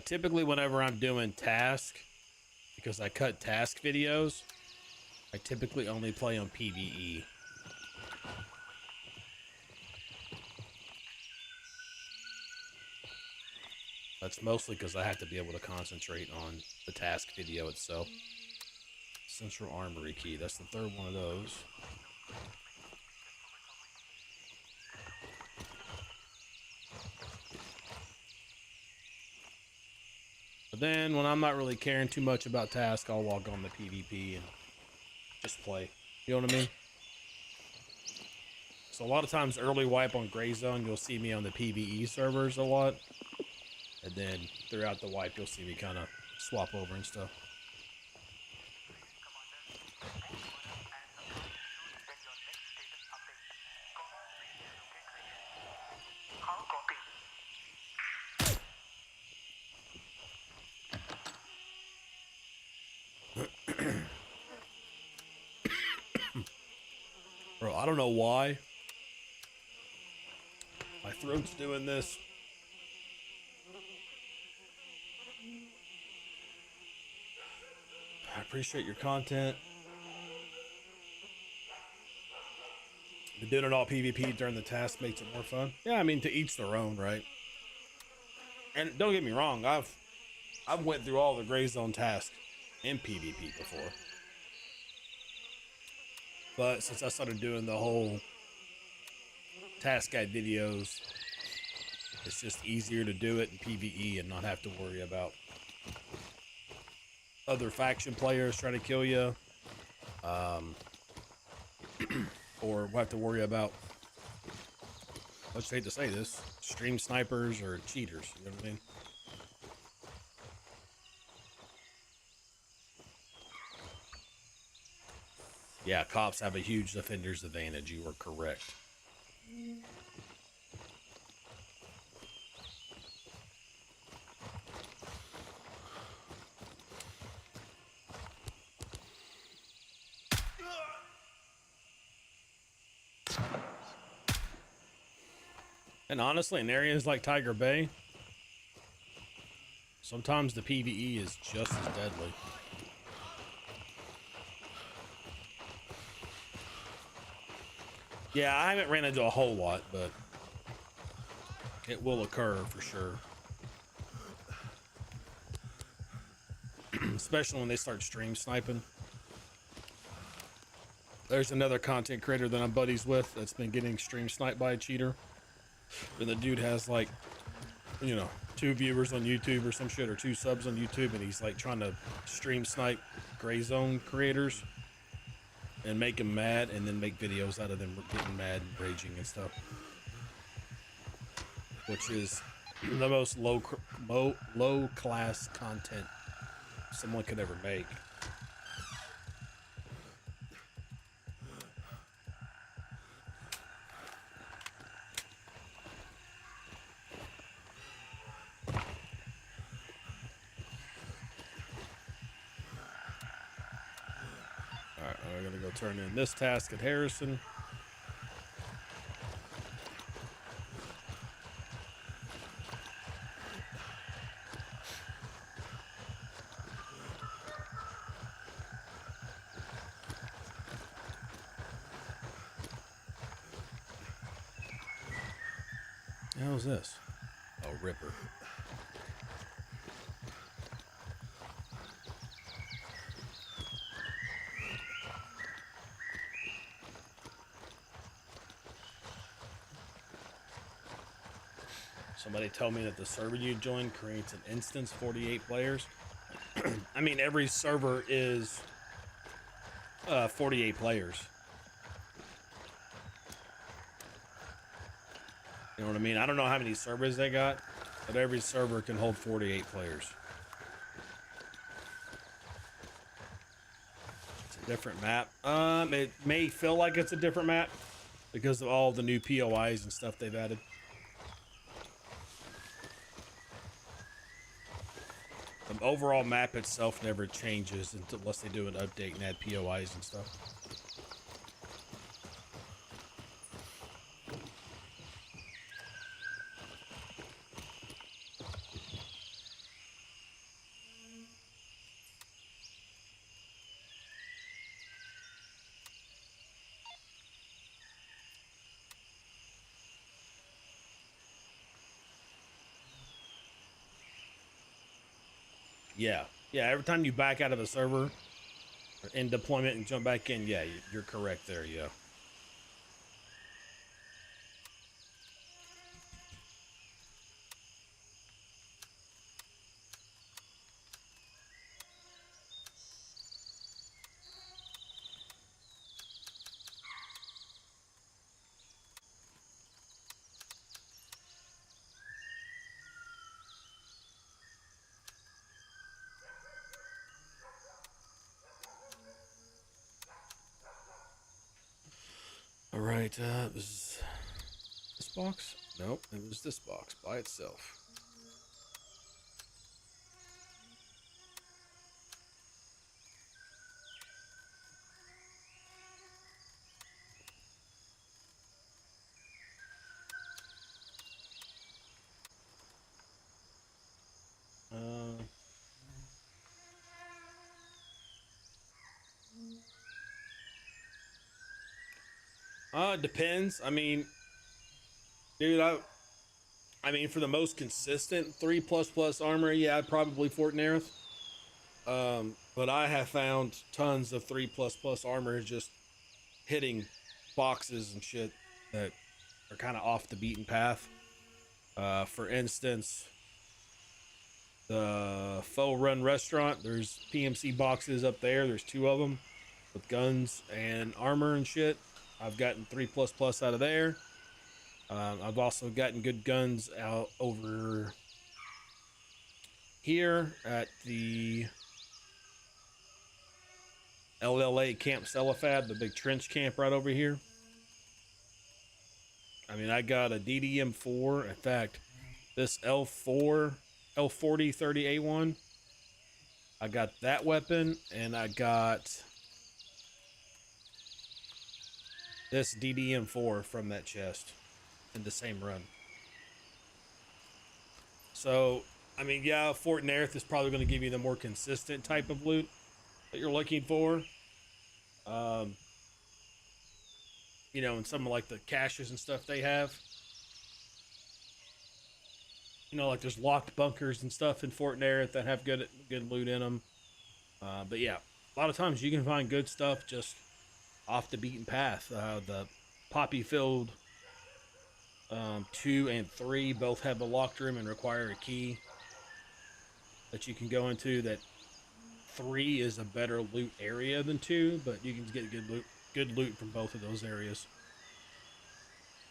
Typically whenever I'm doing task, because I cut task videos, I typically only play on PvE. That's mostly because I have to be able to concentrate on the task video itself. Central Armory key. That's the third one of those. But then when I'm not really caring too much about task, I'll log on to PvP and just play. You know what I mean? So a lot of times early wipe on Gray Zone, you'll see me on the PvE servers a lot. And then throughout the wipe, you'll see me kind of swap over and stuff. Bro, I don't know why my throat's doing this. I appreciate your content. But doing it all PvP during the task makes it more fun. Yeah, I mean, to each their own, right? And don't get me wrong, I've went through all the Gray Zone tasks in PvP before. But since I started doing the whole task guide videos, it's just easier to do it in PvE and not have to worry about other faction players trying to kill you. Or have to worry about, I just hate to say this, stream snipers or cheaters, you know what I mean? Yeah, cops have a huge defender's advantage. You are correct. And honestly, in areas like Tiger Bay, sometimes the PvE is just as deadly. Yeah, I haven't ran into a whole lot, but it will occur for sure. Especially when they start stream sniping. There's another content creator that I'm buddies with that's been getting stream sniped by a cheater. And the dude has like, you know, 2 viewers on YouTube or some shit, or 2 subs on YouTube, and he's like trying to stream snipe Gray Zone creators and make them mad, and then make videos out of them getting mad and raging and stuff, which is the most low class content someone could ever make. Alright, I'm gonna go turn in this task at Harrison. How's this? Oh, Ripper. Somebody told me that the server you join creates an instance 48 players. I mean, every server is 48 players. You know what I mean? I don't know how many servers they got, but every server can hold 48 players. It's a different map. It may feel like it's a different map because of all the new POIs and stuff they've added. The overall map itself never changes unless they do an update and add POIs and stuff. Yeah. Yeah, every time you back out of a server or in deployment and jump back in, yeah, you're correct there, yeah. right, it was this box? Nope, it was this box by itself. It depends. I mean, dude, I mean, for the most consistent 3++ armor, yeah, I'd probably Fort Nerith. But I have found tons of 3++ armor just hitting boxes and shit that are kind of off the beaten path. For instance, the Faux Run restaurant, there's PMC boxes up there. There's 2 of them with guns and armor and shit. I've gotten 3++ out of there. I've also gotten good guns out over here at the LLA Camp Celifab, the big trench camp right over here. I mean, I got a DDM4. In fact, this L40 30A1. I got that weapon, and I got this DDM4 from that chest in the same run. So, I mean, yeah, Fort Nerith is probably going to give you the more consistent type of loot that you're looking for. You know, and some of like the caches and stuff they have. You know, like there's locked bunkers and stuff in Fort Nerith that have good loot in them. But yeah, a lot of times you can find good stuff just off the beaten path. The Poppy Field 2 and 3 both have a locked room and require a key that you can go into. That 3 is a better loot area than 2, but you can get good loot from both of those areas.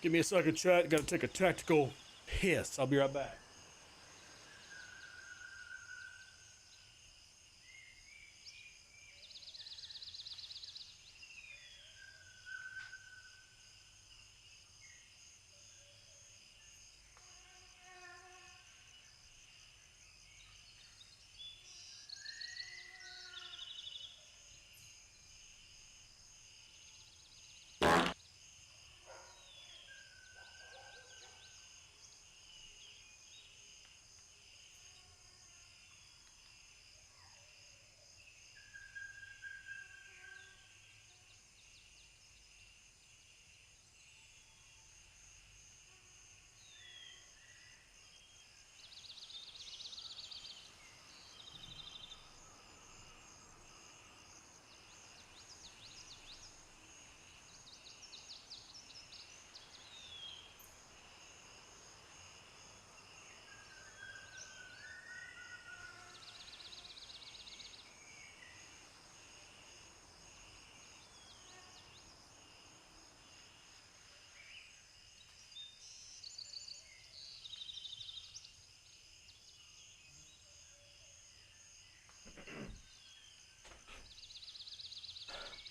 Give me a second, chat. Gotta take a tactical piss. I'll be right back.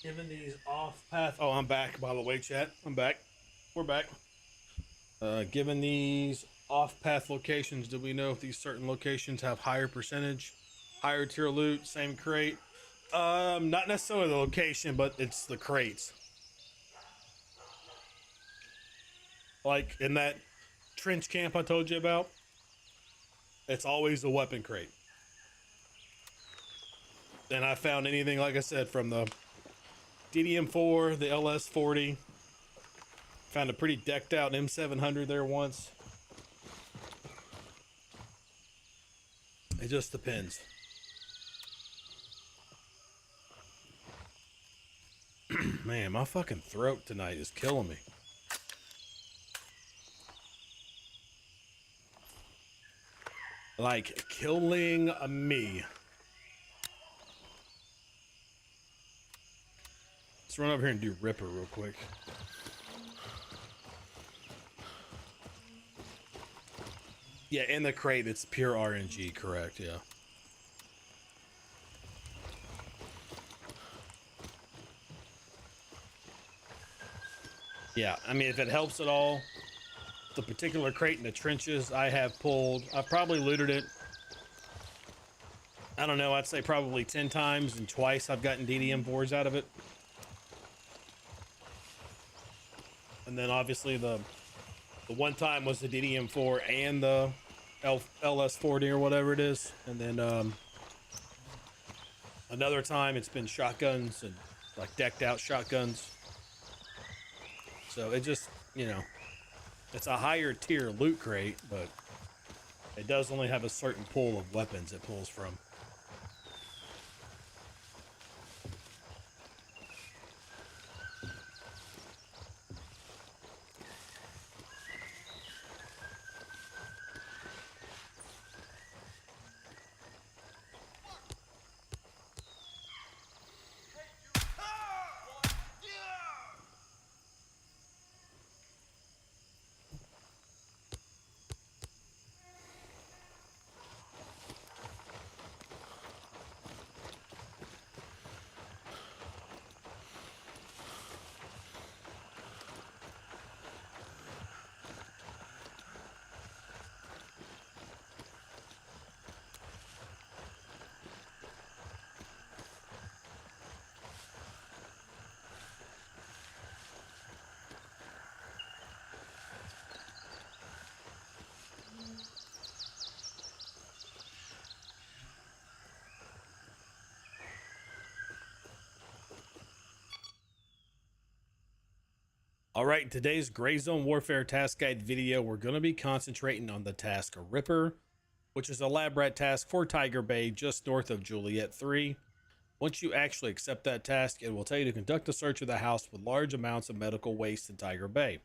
Given these off path. Oh, I'm back, by the way, chat. I'm back. We're back. Given these off path locations, do we know if these certain locations have higher percentage, higher tier loot, same crate? Not necessarily the location, but it's the crates. Like in that trench camp I told you about, it's always a weapon crate. And I found anything, like I said, from the DDM4, the LS40. Found a pretty decked out M700 there once. It just depends. Man, my fucking throat tonight is killing me. Like, killing me. Let's run over here and do Ripper real quick. Yeah, in the crate, it's pure RNG, correct, yeah. Yeah, I mean, if it helps at all, the particular crate in the trenches I have pulled, I've probably looted it. I don't know, I'd say probably 10 times, and twice I've gotten DDM4s out of it. And then obviously the one time was the DDM4 and the LS40 or whatever it is. And then another time it's been shotguns and like decked out shotguns. So it just, you know, it's a higher tier loot crate, but it does only have a certain pool of weapons it pulls from. All right, in today's Gray Zone Warfare Task Guide video, we're going to be concentrating on the task Ripper, which is a lab rat task for Tiger Bay just north of Juliet 3. Once you actually accept that task, it will tell you to conduct a search of the house with large amounts of medical waste in Tiger Bay.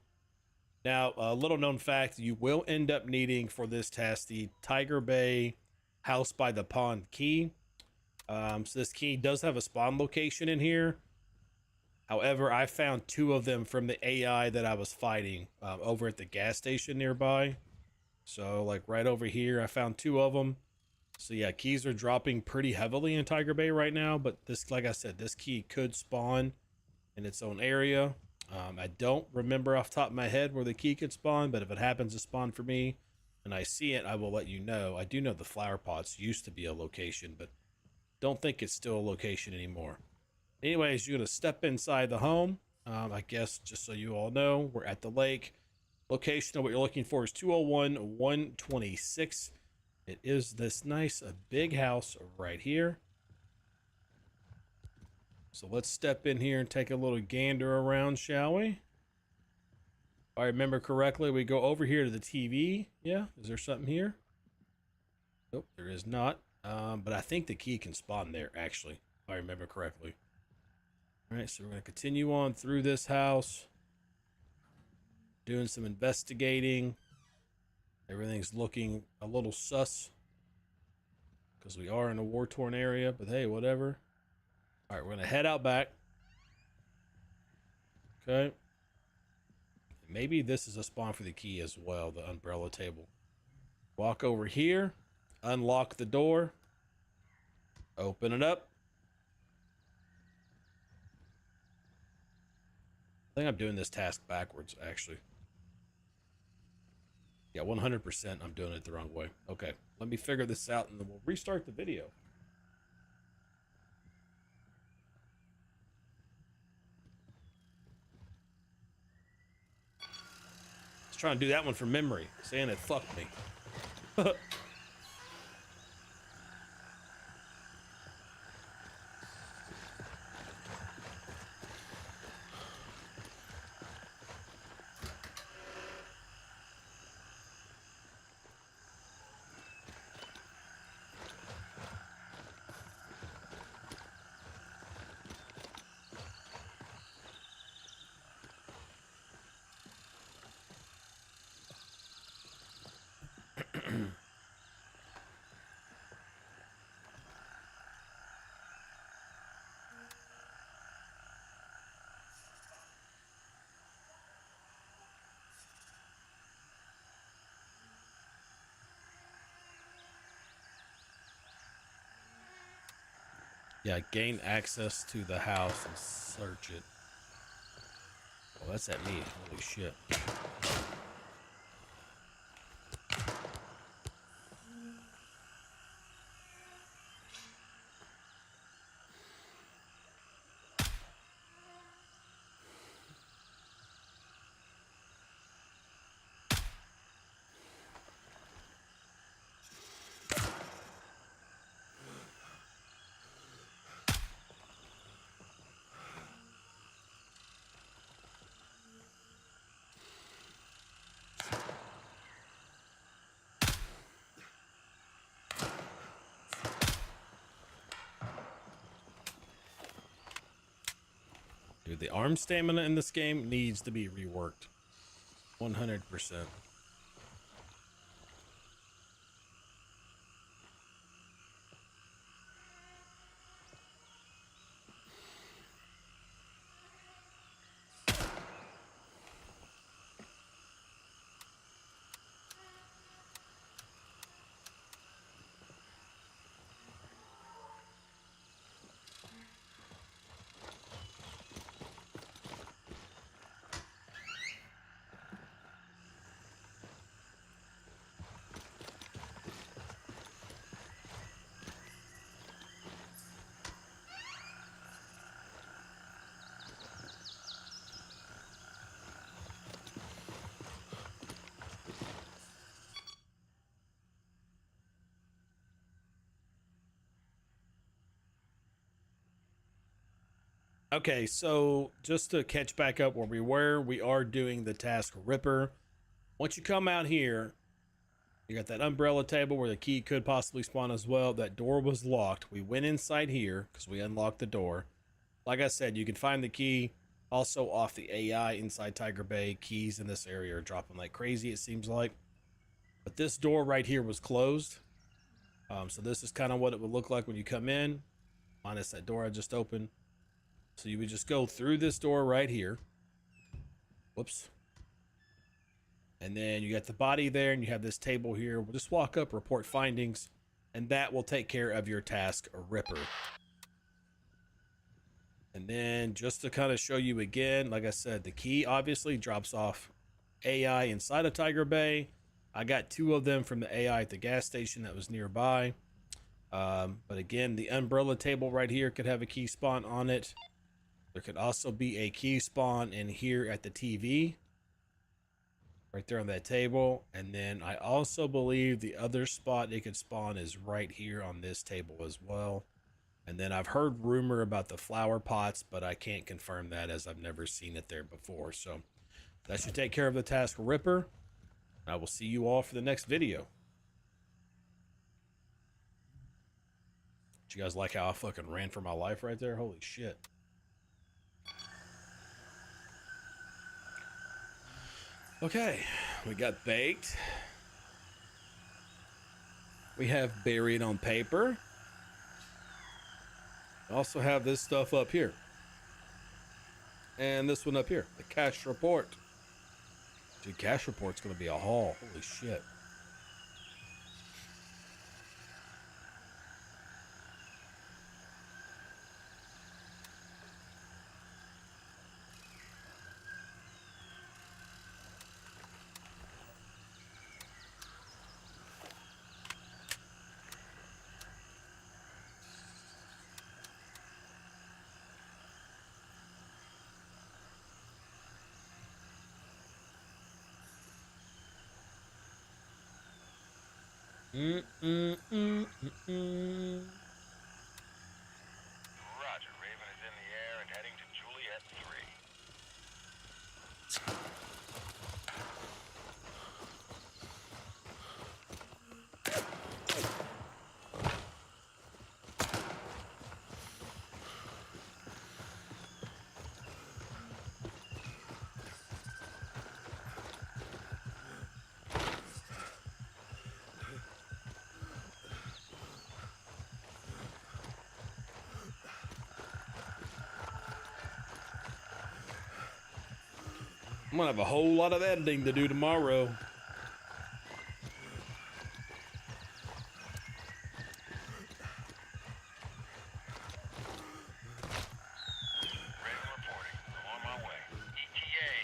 Now, a little known fact, you will end up needing for this task the Tiger Bay House by the Pond key. So this key does have a spawn location in here. However, I found two of them from the AI that I was fighting over at the gas station nearby. So, like right over here, I found two of them. So yeah, keys are dropping pretty heavily in Tiger Bay right now. But this, like I said, this key could spawn in its own area. I don't remember off the top of my head where the key could spawn, but if it happens to spawn for me and I see it, I will let you know. I do know the flower pots used to be a location, but don't think it's still a location anymore. Anyways, you're going to step inside the home. I guess just so you all know, we're at the lake. Location of what you're looking for is 201 126. It is this nice big house right here. So let's step in here and take a little gander around, shall we? If I remember correctly, we go over here to the TV. Yeah, is there something here? Nope, there is not. But I think the key can spawn there, actually, if I remember correctly. All right, so we're going to continue on through this house. Doing some investigating. Everything's looking a little sus. Because we are in a war-torn area, but hey, whatever. All right, we're going to head out back. Okay. Maybe this is a spawn for the key as well, the umbrella table. Walk over here. Unlock the door. Open it up. I think I'm doing this task backwards, actually. Yeah, 100% I'm doing it the wrong way. Okay, let me figure this out and then we'll restart the video. Let's try and do that one from memory, saying it fucked me. Yeah, gain access to the house and search it. Oh, that's at me. Holy shit. Dude, the arm stamina in this game needs to be reworked. 100%. Okay, so just to catch back up where we are doing the task Ripper. Once you come out here, you got that umbrella table where the key could possibly spawn as well. That door was locked. We went inside here because we unlocked the door. Like I said, you can find the key also off the AI inside Tiger Bay. Keys in this area are dropping like crazy, it seems like. But this door right here was closed. So this is kind of what it would look like when you come in, minus that door I just opened. So you would just go through this door right here. Whoops. And then you got the body there, and you have this table here. We'll just walk up, report findings, and that will take care of your task, Ripper. And then just to kind of show you again, like I said, the key obviously drops off AI inside of Tiger Bay. I got 2 of them from the AI at the gas station that was nearby. But again, the umbrella table right here could have a key spawn on it. There could also be a key spawn in here at the TV. Right there on that table. And then I also believe the other spot it could spawn is right here on this table as well. And then I've heard rumor about the flower pots, but I can't confirm that as I've never seen it there before. So that should take care of the task Ripper. I will see you all for the next video. Did you guys like how I fucking ran for my life right there? Holy shit. Okay, we got baked. We have buried on paper. Also have this stuff up here. And this one up here, the cash report. Dude, cash report's gonna be a haul. Holy shit. Roger, Raven is in the air and heading to Juliet 3. I'm gonna have a whole lot of editing to do tomorrow. Raven reporting. I'm on my way. ETA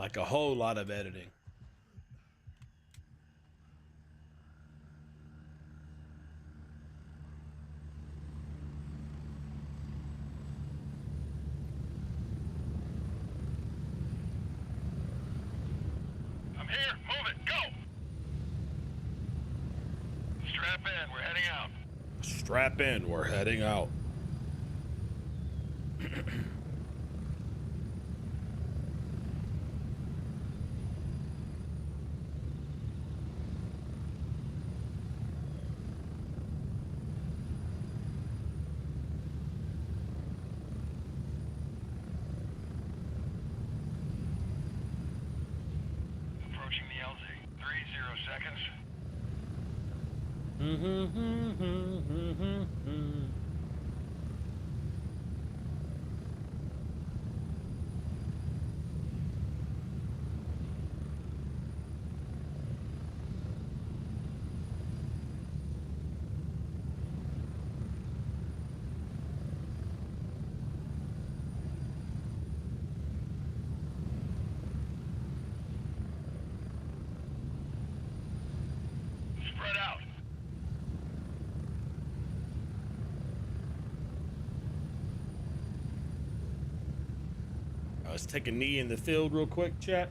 Like a whole lot of editing. I'm here. Move it. Go. Strap in. We're heading out. Strap in, we're heading out. Approaching the LZ. 30 seconds. Spread out. Let's take a knee in the field real quick, chat.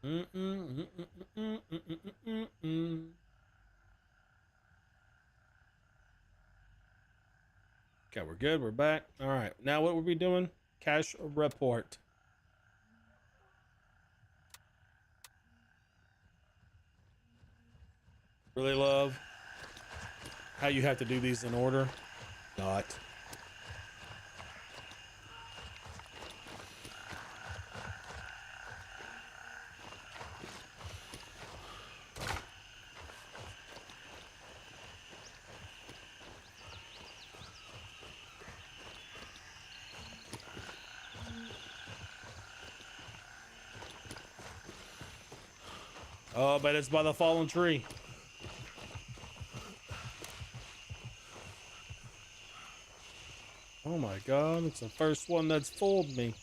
Okay, we're good. We're back. All right. Now what we'll be doing? Cash report. Really love how you have to do these in order. Not. Oh, but it's by the fallen tree. Oh my god, it's the first one that's fooled me.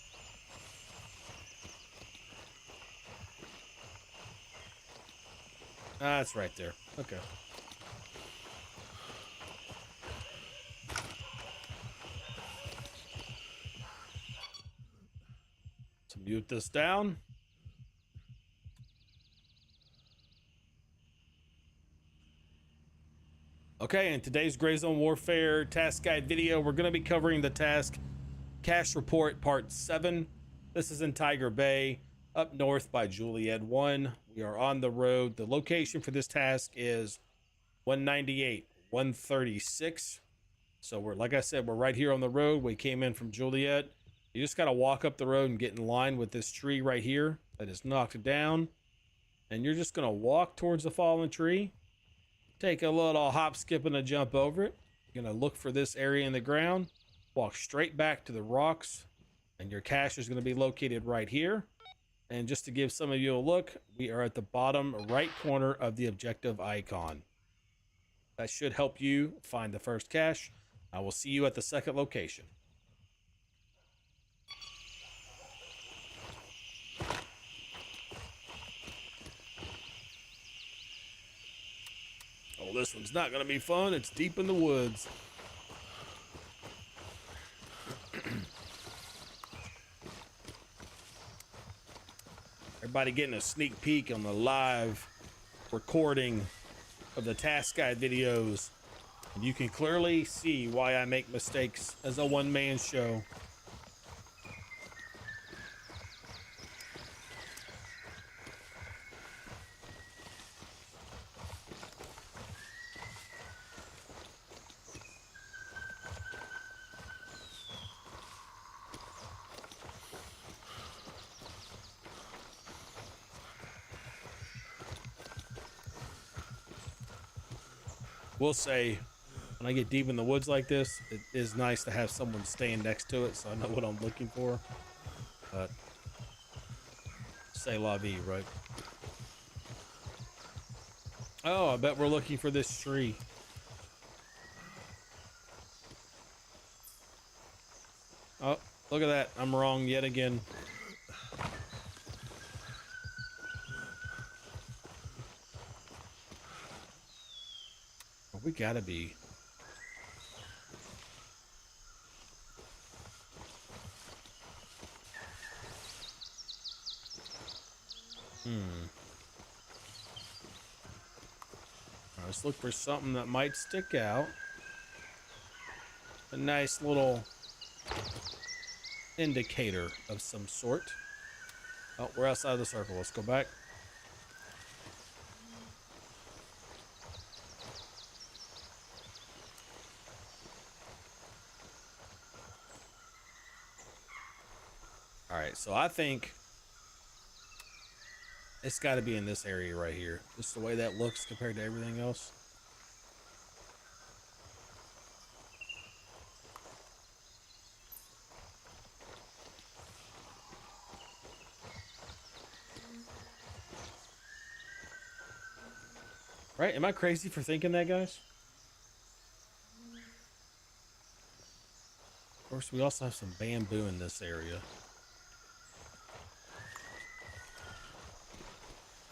Ah, it's right there. Okay. To mute this down. Okay, in today's Gray Zone Warfare task guide video, we're going to be covering the task Cash Report Part 7. This is in Tiger Bay, up north by Juliet 1. We are on the road. The location for this task is 198, 136. So we're, like I said, we're right here on the road. We came in from Juliet. You just got to walk up the road and get in line with this tree right here that is knocked down. And you're just going to walk towards the fallen tree. Take a little hop, skip, and a jump over it. You're going to look for this area in the ground. Walk straight back to the rocks. And your cache is going to be located right here. And just to give some of you a look, we are at the bottom right corner of the objective icon. That should help you find the first cache. I will see you at the second location. Oh, this one's not going to be fun. It's deep in the woods. Everybody getting a sneak peek on the live recording of the task guide videos. You can clearly see why I make mistakes as a one-man show. Will say, when I get deep in the woods like this, it is nice to have someone staying next to it so I know what I'm looking for. But say la vie, right? Oh, I bet we're looking for this tree. Oh, look at that. I'm wrong yet again. Oh, we gotta be. All right, let's look for something that might stick out. A nice little indicator of some sort. Oh, we're outside of the circle. Let's go back. All right, so I think it's got to be in this area right here. Just the way that looks compared to everything else. Right? Am I crazy for thinking that, guys? Of course, we also have some bamboo in this area.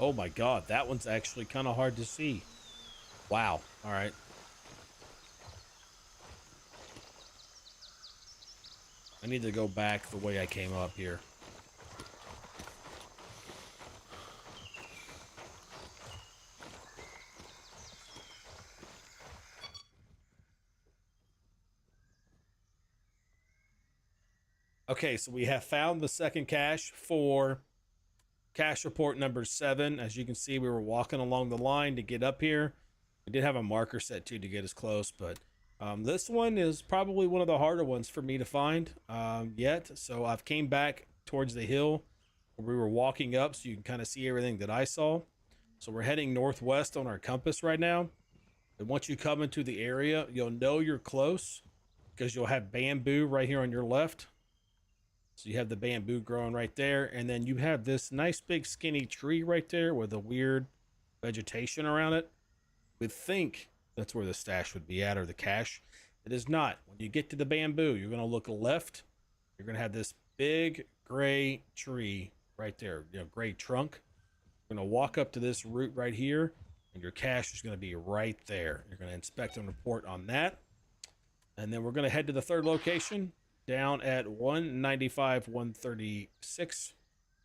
Oh my God, that one's actually kind of hard to see. Wow. All right. I need to go back the way I came up here. Okay, so we have found the second cache for cache report number 7. As you can see, we were walking along the line to get up here. We did have a marker set too to get us close, but this one is probably one of the harder ones for me to find yet. So I've came back towards the hill where we were walking up so you can kind of see everything that I saw. So we're heading northwest on our compass right now. And once you come into the area, you'll know you're close because you'll have bamboo right here on your left. So you have the bamboo growing right there, and then you have this nice big skinny tree right there with a weird vegetation around it. We'd think that's where the stash would be at, or the cache. It is not. When you get to the bamboo, you're going to look left. You're going to have this big gray tree right there, gray trunk. You're going to walk up to this root right here, and your cache is going to be right there. You're going to inspect and report on that. And then we're going to head to the third location down at 195, 136.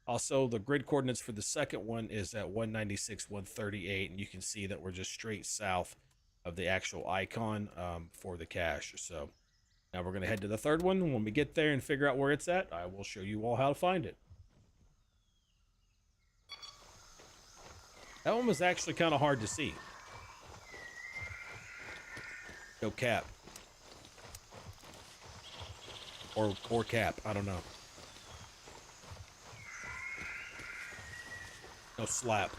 Also, the grid coordinates for the second one is at 196, 138, and you can see that we're just straight south of the actual icon for the cache. So now we're going to head to the third one. When we get there and figure out where it's at, I will show you all how to find it. That one was actually kind of hard to see. No cap. Or cap, I don't know. No slap.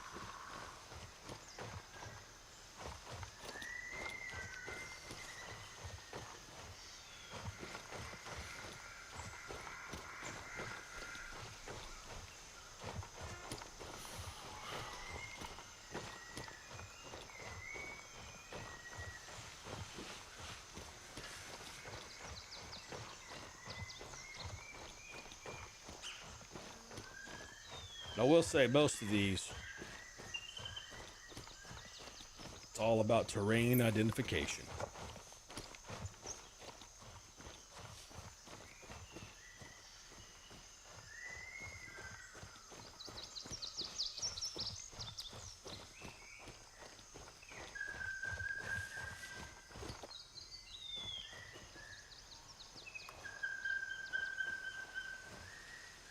I will say most of these, it's all about terrain identification.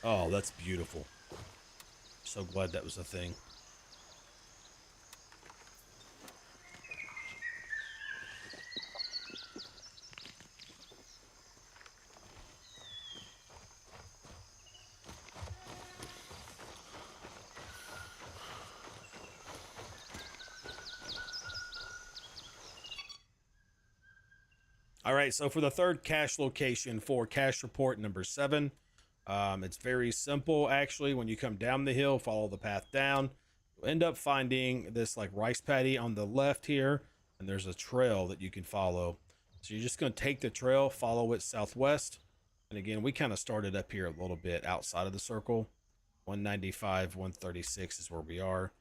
Oh, that's beautiful. So glad that was a thing. All right, so for the third cache location for cache report number 7, it's very simple actually. When you come down the hill, follow the path down, you'll end up finding this like rice paddy on the left here, and there's a trail that you can follow. So you're just going to take the trail, follow it southwest, and again, we kind of started up here a little bit outside of the circle. 195, 136 is where we are.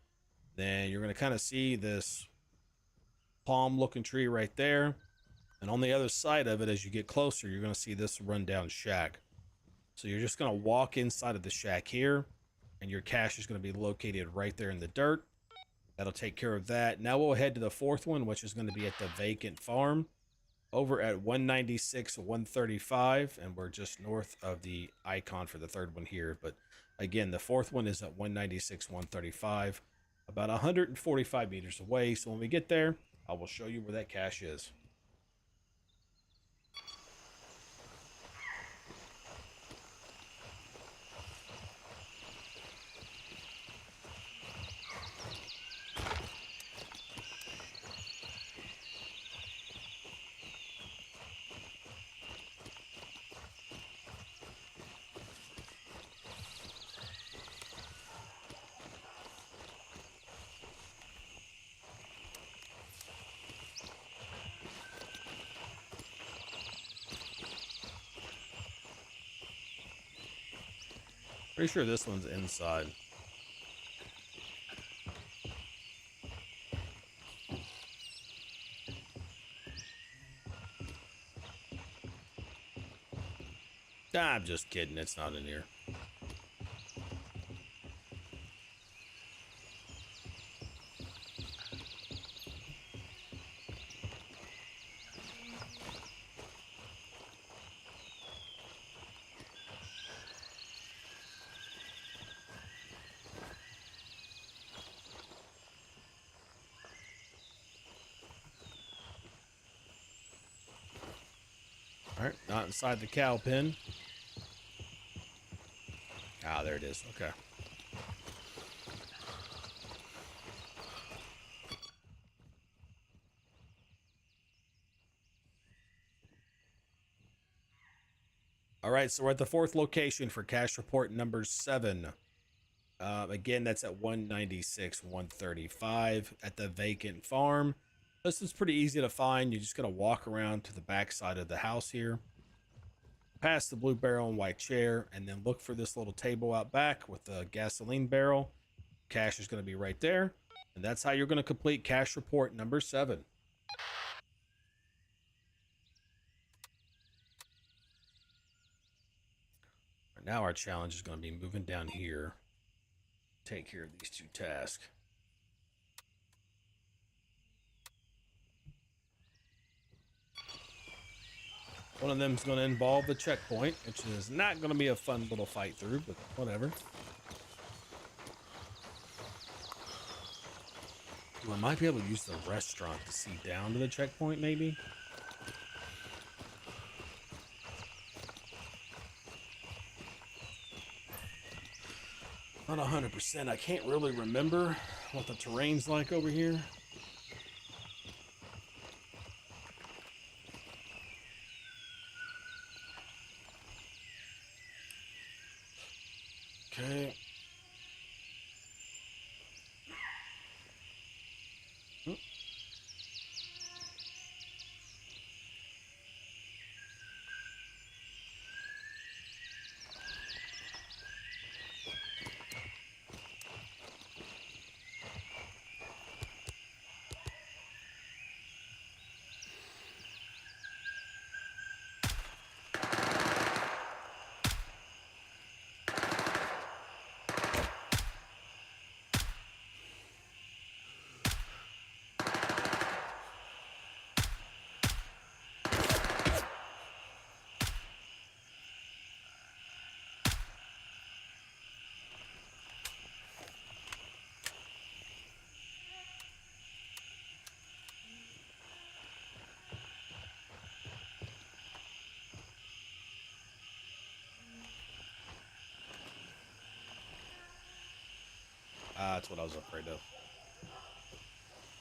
Then you're going to kind of see this palm looking tree right there. And on the other side of it, as you get closer, you're going to see this rundown shack. So you're just going to walk inside of the shack here, and your cache is going to be located right there in the dirt. That'll take care of that. Now we'll head to the fourth one, which is going to be at the vacant farm over at 196, 135. And we're just north of the icon for the third one here. But again, the fourth one is at 196, 135, about 145 meters away. So when we get there, I will show you where that cache is. Pretty sure this one's inside. I'm just kidding. It's not in here. All right, not inside the cow pen. Ah, there it is. Okay. All right, so we're at the fourth location for cache report number 7. Again, that's at 196, 135 at the vacant farm. This is pretty easy to find. You're just going to walk around to the back side of the house here, past the blue barrel and white chair, and then look for this little table out back with the gasoline barrel. Cache is going to be right there. And that's how you're going to complete cache report number 7. Now our challenge is going to be moving down here, take care of these 2 tasks. One of them is going to involve the checkpoint, which is not going to be a fun little fight through, but whatever. Ooh, I might be able to use the restaurant to see down to the checkpoint, maybe. Not 100%. I can't really remember what the terrain's like over here. Okay. That's what I was afraid of.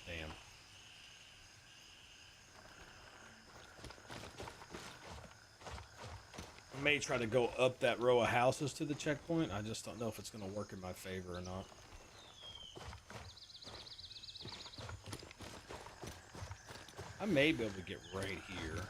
Damn. may try to go up that row of houses to the checkpoint. I just don't know if it's going to work in my favor or not. I may be able to get right here.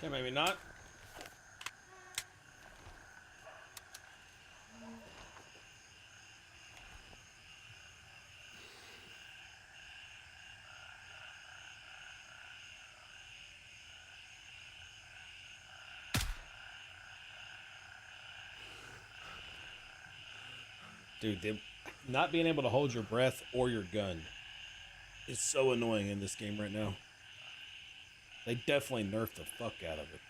Okay, maybe not. Dude, not being able to hold your breath or your gun is so annoying in this game right now. They definitely nerfed the fuck out of it.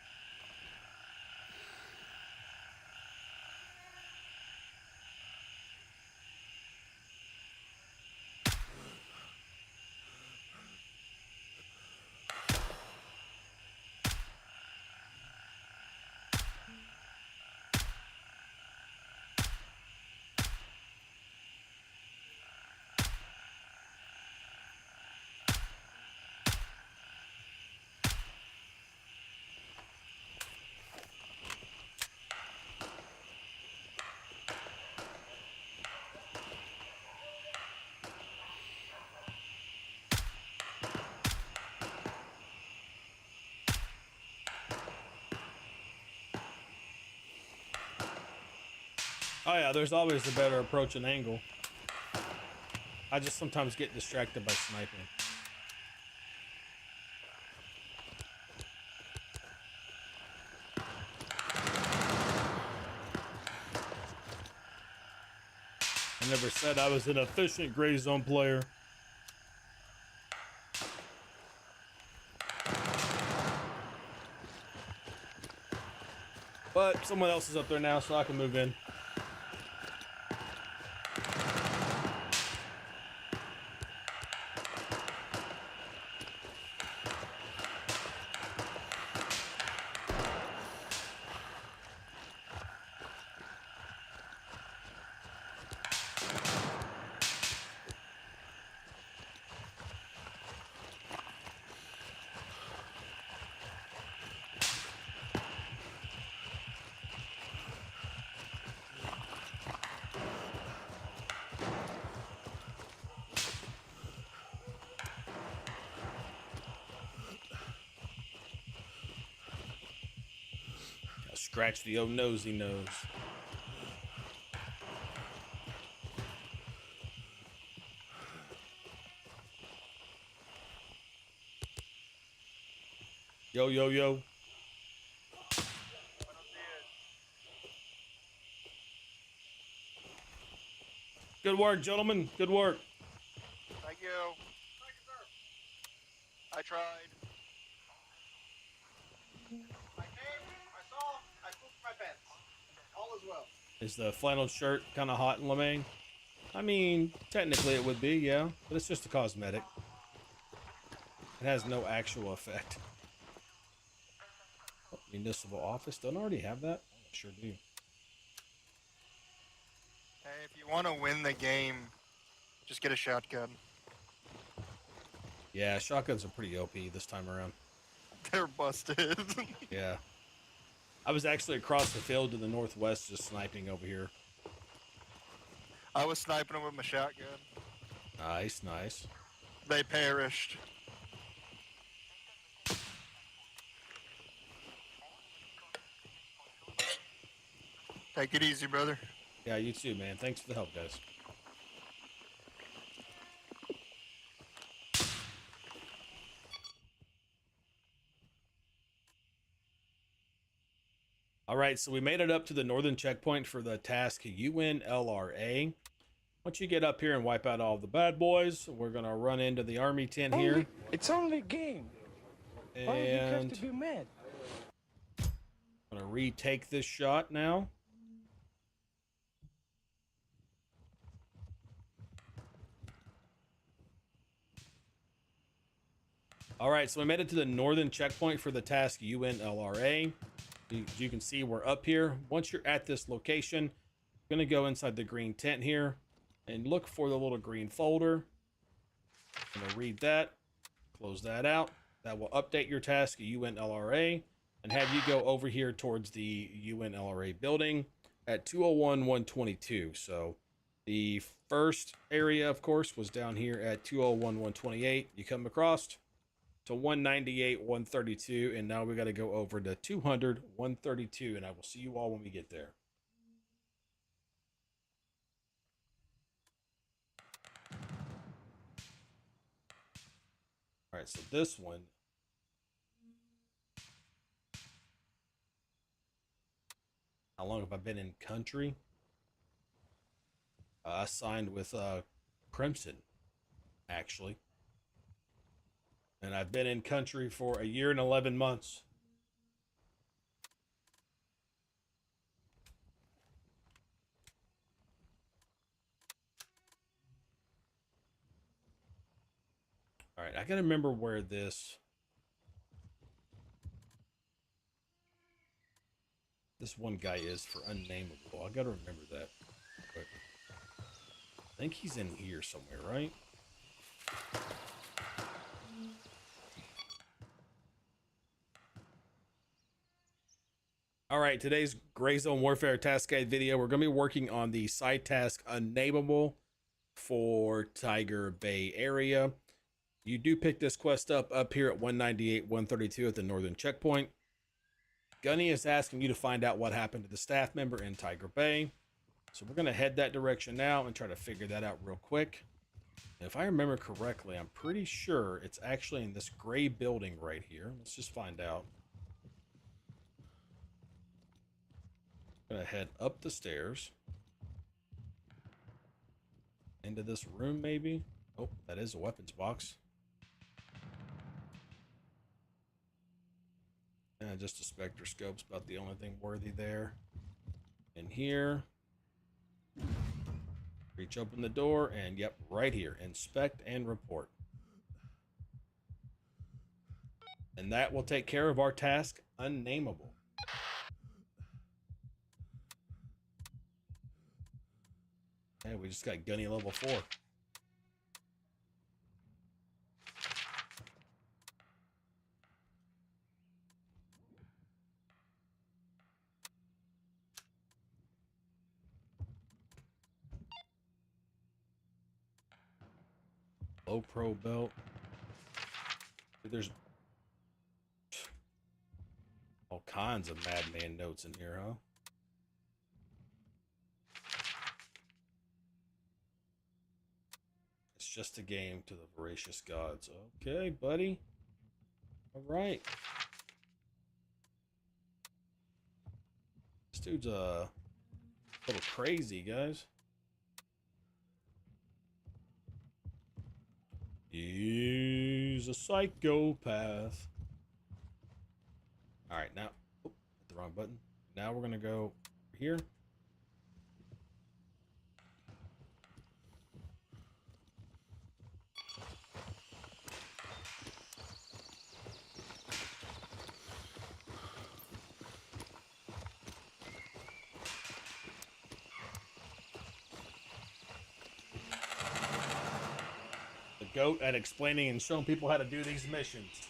Oh yeah, there's always a better approach and angle. I just sometimes get distracted by sniping. I never said I was an efficient gray zone player. But someone else is up there now, so I can move in. Scratch the old nosy nose. Yo, yo, yo. Good work, gentlemen. Good work. Thank you. Thank you, sir. I tried. I came, I saw, I pooped my pants. All is well. Is the flannel shirt kind of hot in Lemang? I mean, technically it would be, yeah. But it's just a cosmetic. It has no actual effect. Oh, municipal office. Don't I already have that? I sure do. Hey, if you want to win the game, just get a shotgun. Yeah, shotguns are pretty OP this time around. They're busted. Yeah. I was actually across the field to the northwest just sniping over here. I was sniping them with my shotgun. Nice, nice. They perished. Take it easy, brother. Yeah, you too, man. Thanks for the help, guys. All right, so we made it up to the northern checkpoint for the task UNLRA. Once you get up here and wipe out all the bad boys, we're gonna run into the army tent here. It's only a game. Why do you have And to be mad? I'm gonna retake this shot now. All right, so we made it to the northern checkpoint for the task UNLRA. As you can see, we're up here. Once you're at this location, you're going to go inside the green tent here and look for the little green folder. I'm going to read that, close that out. That will update your task UNLRA and have you go over here towards the UNLRA building at 201-122. So the first area, of course, was down here at 201-128. You come across to 198-132, and now we got to go over to 200-132, and I will see you all when we get there. All right, so this one, how long have I been in country? I signed with Crimson, actually. And I've been in country for 1 year and 11 months. All right, I gotta remember where this one guy is for unnameable. I gotta remember that. But I think he's in here somewhere, right? All right, today's Gray Zone Warfare task guide video, we're going to be working on the side task Unnameable for Tiger Bay area. You do pick this quest up here at 198-132 at the northern checkpoint. Gunny is asking you to find out what happened to the staff member in Tiger Bay. So we're going to head that direction now and try to figure that out real quick. And if I remember correctly, I'm pretty sure it's actually in this gray building right here. Let's just find out. Gonna head up the stairs into this room, maybe. Oh, that is a weapons box. And just a spectroscope's about the only thing worthy there. In here, reach open the door, and yep, right here, inspect and report. And that will take care of our task Unnameable. Hey, we just got Gunny level 4. Low pro belt. There's all kinds of madman notes in here, huh? It's just a game to the voracious gods. Okay, buddy. All right. This dude's a little crazy, guys. He's a psychopath. All right, now, oh, hit the wrong button. Now we're gonna go here. Goat at explaining and showing people how to do these missions.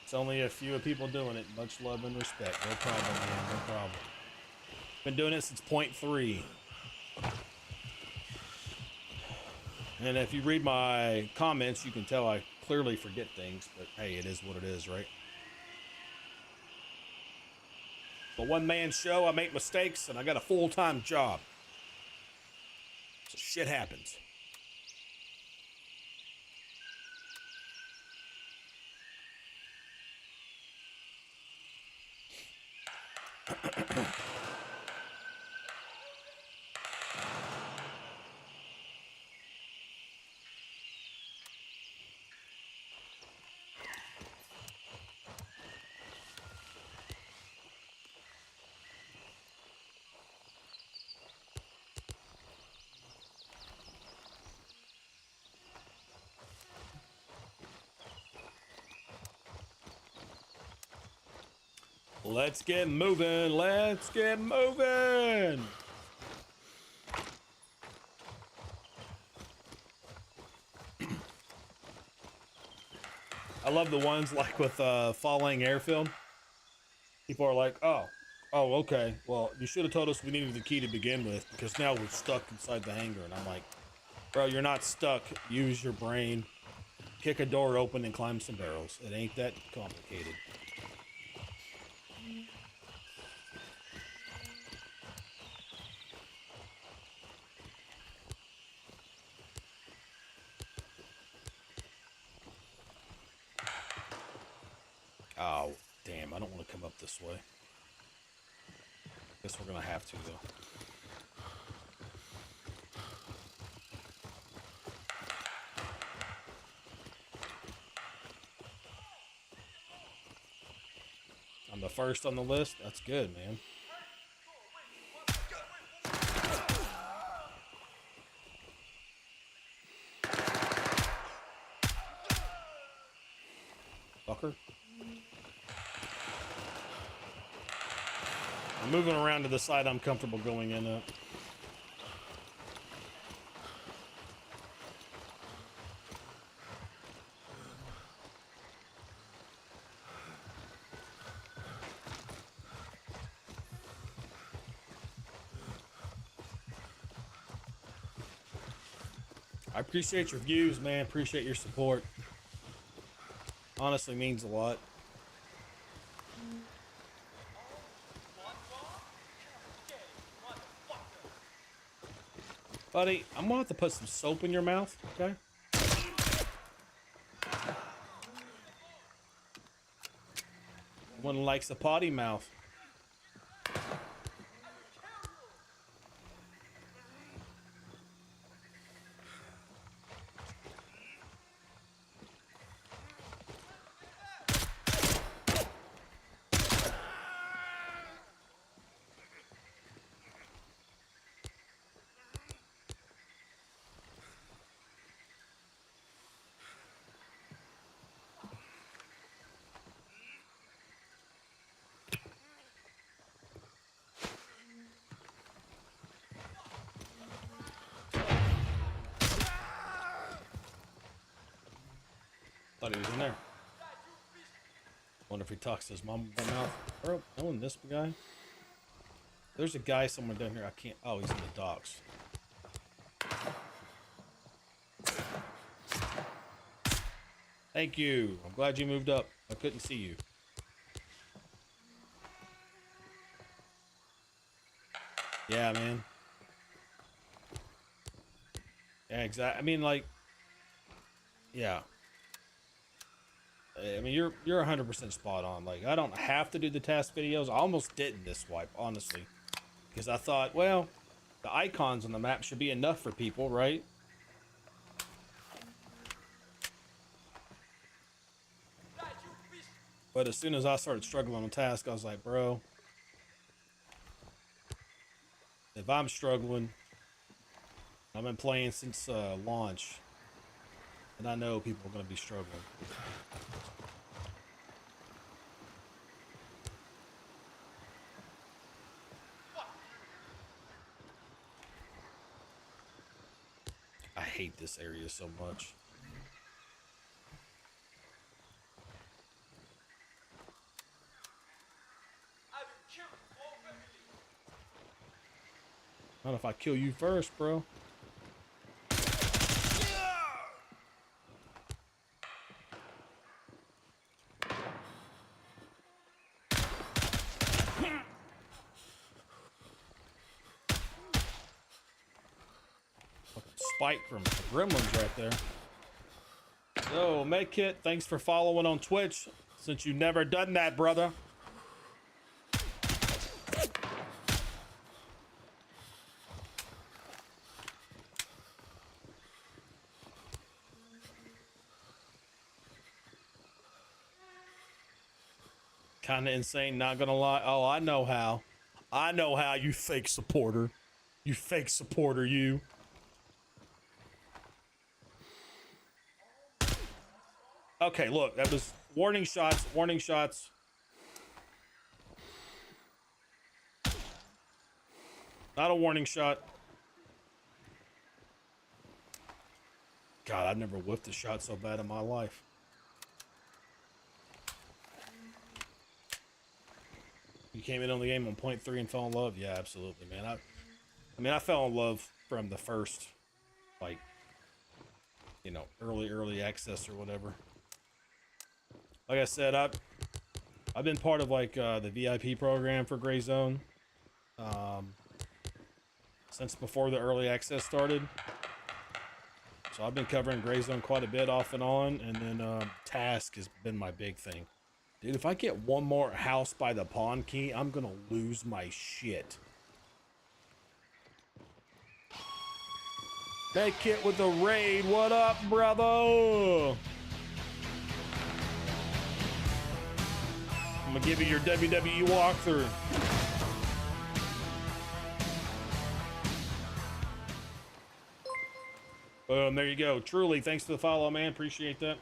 It's only a few people doing it. Much love and respect. No problem, man. No problem. Been doing it since point 3. And if you read my comments, you can tell I clearly forget things. But hey, it is what it is, right? The one-man show, I make mistakes, and I got a full-time job. So shit happens. Let's get moving. Let's get moving. I love the ones like with falling airfield. People are like, oh, okay. Well, you should have told us we needed the key to begin with because now we're stuck inside the hangar. And I'm like, bro, you're not stuck. Use your brain. Kick a door open and climb some barrels. It ain't that complicated. Oh, damn. I don't want to come up this way. Guess we're going to have to, though. I'm the first on the list. That's good, man. Fucker. I'm moving around to the side I'm comfortable going in at. I appreciate your views, man. Appreciate your support. Honestly means a lot. Buddy, I'm gonna have to put some soap in your mouth, okay? One likes a potty mouth. Thought he was in there. Wonder if he talks to his mom with my mouth. Bro, knowing this guy. There's a guy somewhere down here. I can't. Oh, he's in the docks. Thank you. I'm glad you moved up. I couldn't see you. Yeah, man. Yeah, exactly. I mean, like, yeah. I mean, you're 100% spot on. Like, I don't have to do the task videos. I almost didn't this wipe, honestly, because I thought, well, the icons on the map should be enough for people, right? But as soon as I started struggling on task, I was like, bro, if I'm struggling, I've been playing since launch, and I know people are going to be struggling. I hate this area so much. Not if I kill you first, bro. Spike from the gremlins right there. So, Medkit, thanks for following on Twitch, since you never done that, brother. Kind of insane, not gonna lie. Oh, I know how. I know how, you fake supporter. You fake supporter, you. Okay, look, that was warning shots, warning shots. Not a warning shot. God, I've never whiffed a shot so bad in my life. You came in on the game on .3 and fell in love? Yeah, absolutely, man. I mean, I fell in love from the first, like, you know, early access or whatever. Like I said, I've been part of like the VIP program for Gray Zone since before the early access started. So I've been covering Gray Zone quite a bit off and on, and then Task has been my big thing. Dude, if I get one more house by the pawn key, I'm gonna lose my shit. Med Kit with the raid. What up, brother? I'm gonna give you your WWE walkthrough. Boom, there you go. Truly, thanks for the follow, man. Appreciate that.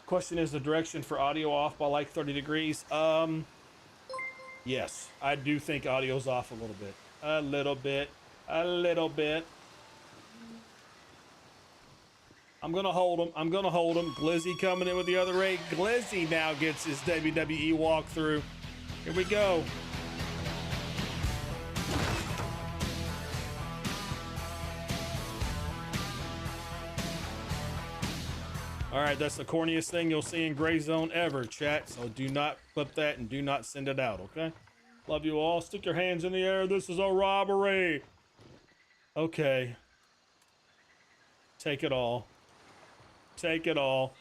Question is the direction for audio off by like 30 degrees. Yes, I do think audio's off a little bit. A little bit. A little bit. I'm gonna hold him. I'm gonna hold him. Glizzy coming in with the other raid. Glizzy now gets his WWE walkthrough. Here we go. All right, that's the corniest thing you'll see in Gray Zone ever, chat. So do not clip that and do not send it out, okay? Love you all. Stick your hands in the air. This is a robbery. Okay. Take it all. Take it all.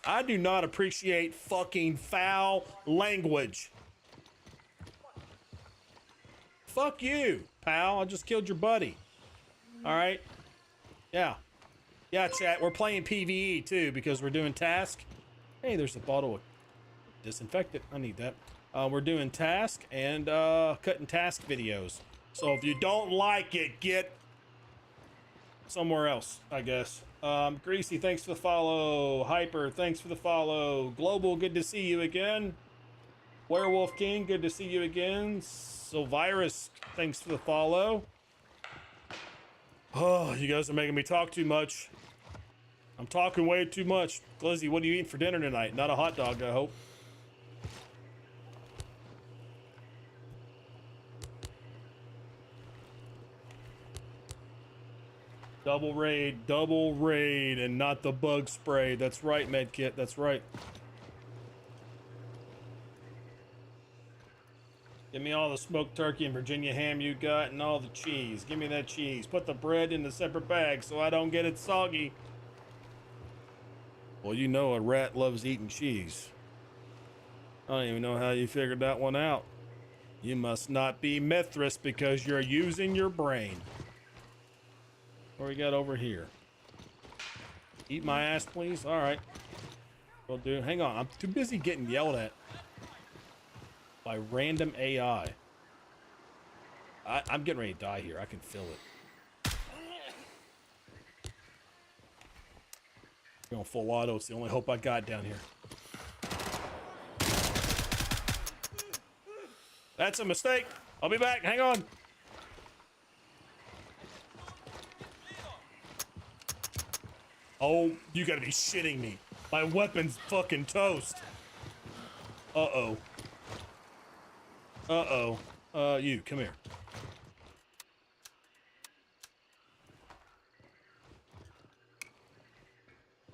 I do not appreciate fucking foul language. Fuck you, pal. I just killed your buddy. All right? Yeah. Yeah, chat. We're playing PvE too because we're doing task. Hey, there's a bottle of disinfectant. I need that. We're doing task and cutting task videos. So if you don't like it, get somewhere else, I guess. Greasy, thanks for the follow. Hyper, thanks for the follow. Global, good to see you again. Werewolf King, good to see you again. Silvirus, thanks for the follow. Oh, you guys are making me talk too much. I'm talking way too much. Glizzy, what are you eating for dinner tonight? Not a hot dog, I hope. Double raid, and not the bug spray. That's right, Medkit, that's right. Give me all the smoked turkey and Virginia ham you got and all the cheese. Give me that cheese. Put the bread in a separate bag so I don't get it soggy. Well, you know a rat loves eating cheese. I don't even know how you figured that one out. You must not be Mithras because you're using your brain. What we got over here? Eat my ass, please? All right. Will do. Hang on. I'm too busy getting yelled at by random AI. I'm getting ready to die here. I can feel it. Going full auto. It's the only hope I got down here. That's a mistake. I'll be back. Hang on. Oh, you gotta be shitting me. My weapon's fucking toast. Uh-oh. Uh-oh. You, come here.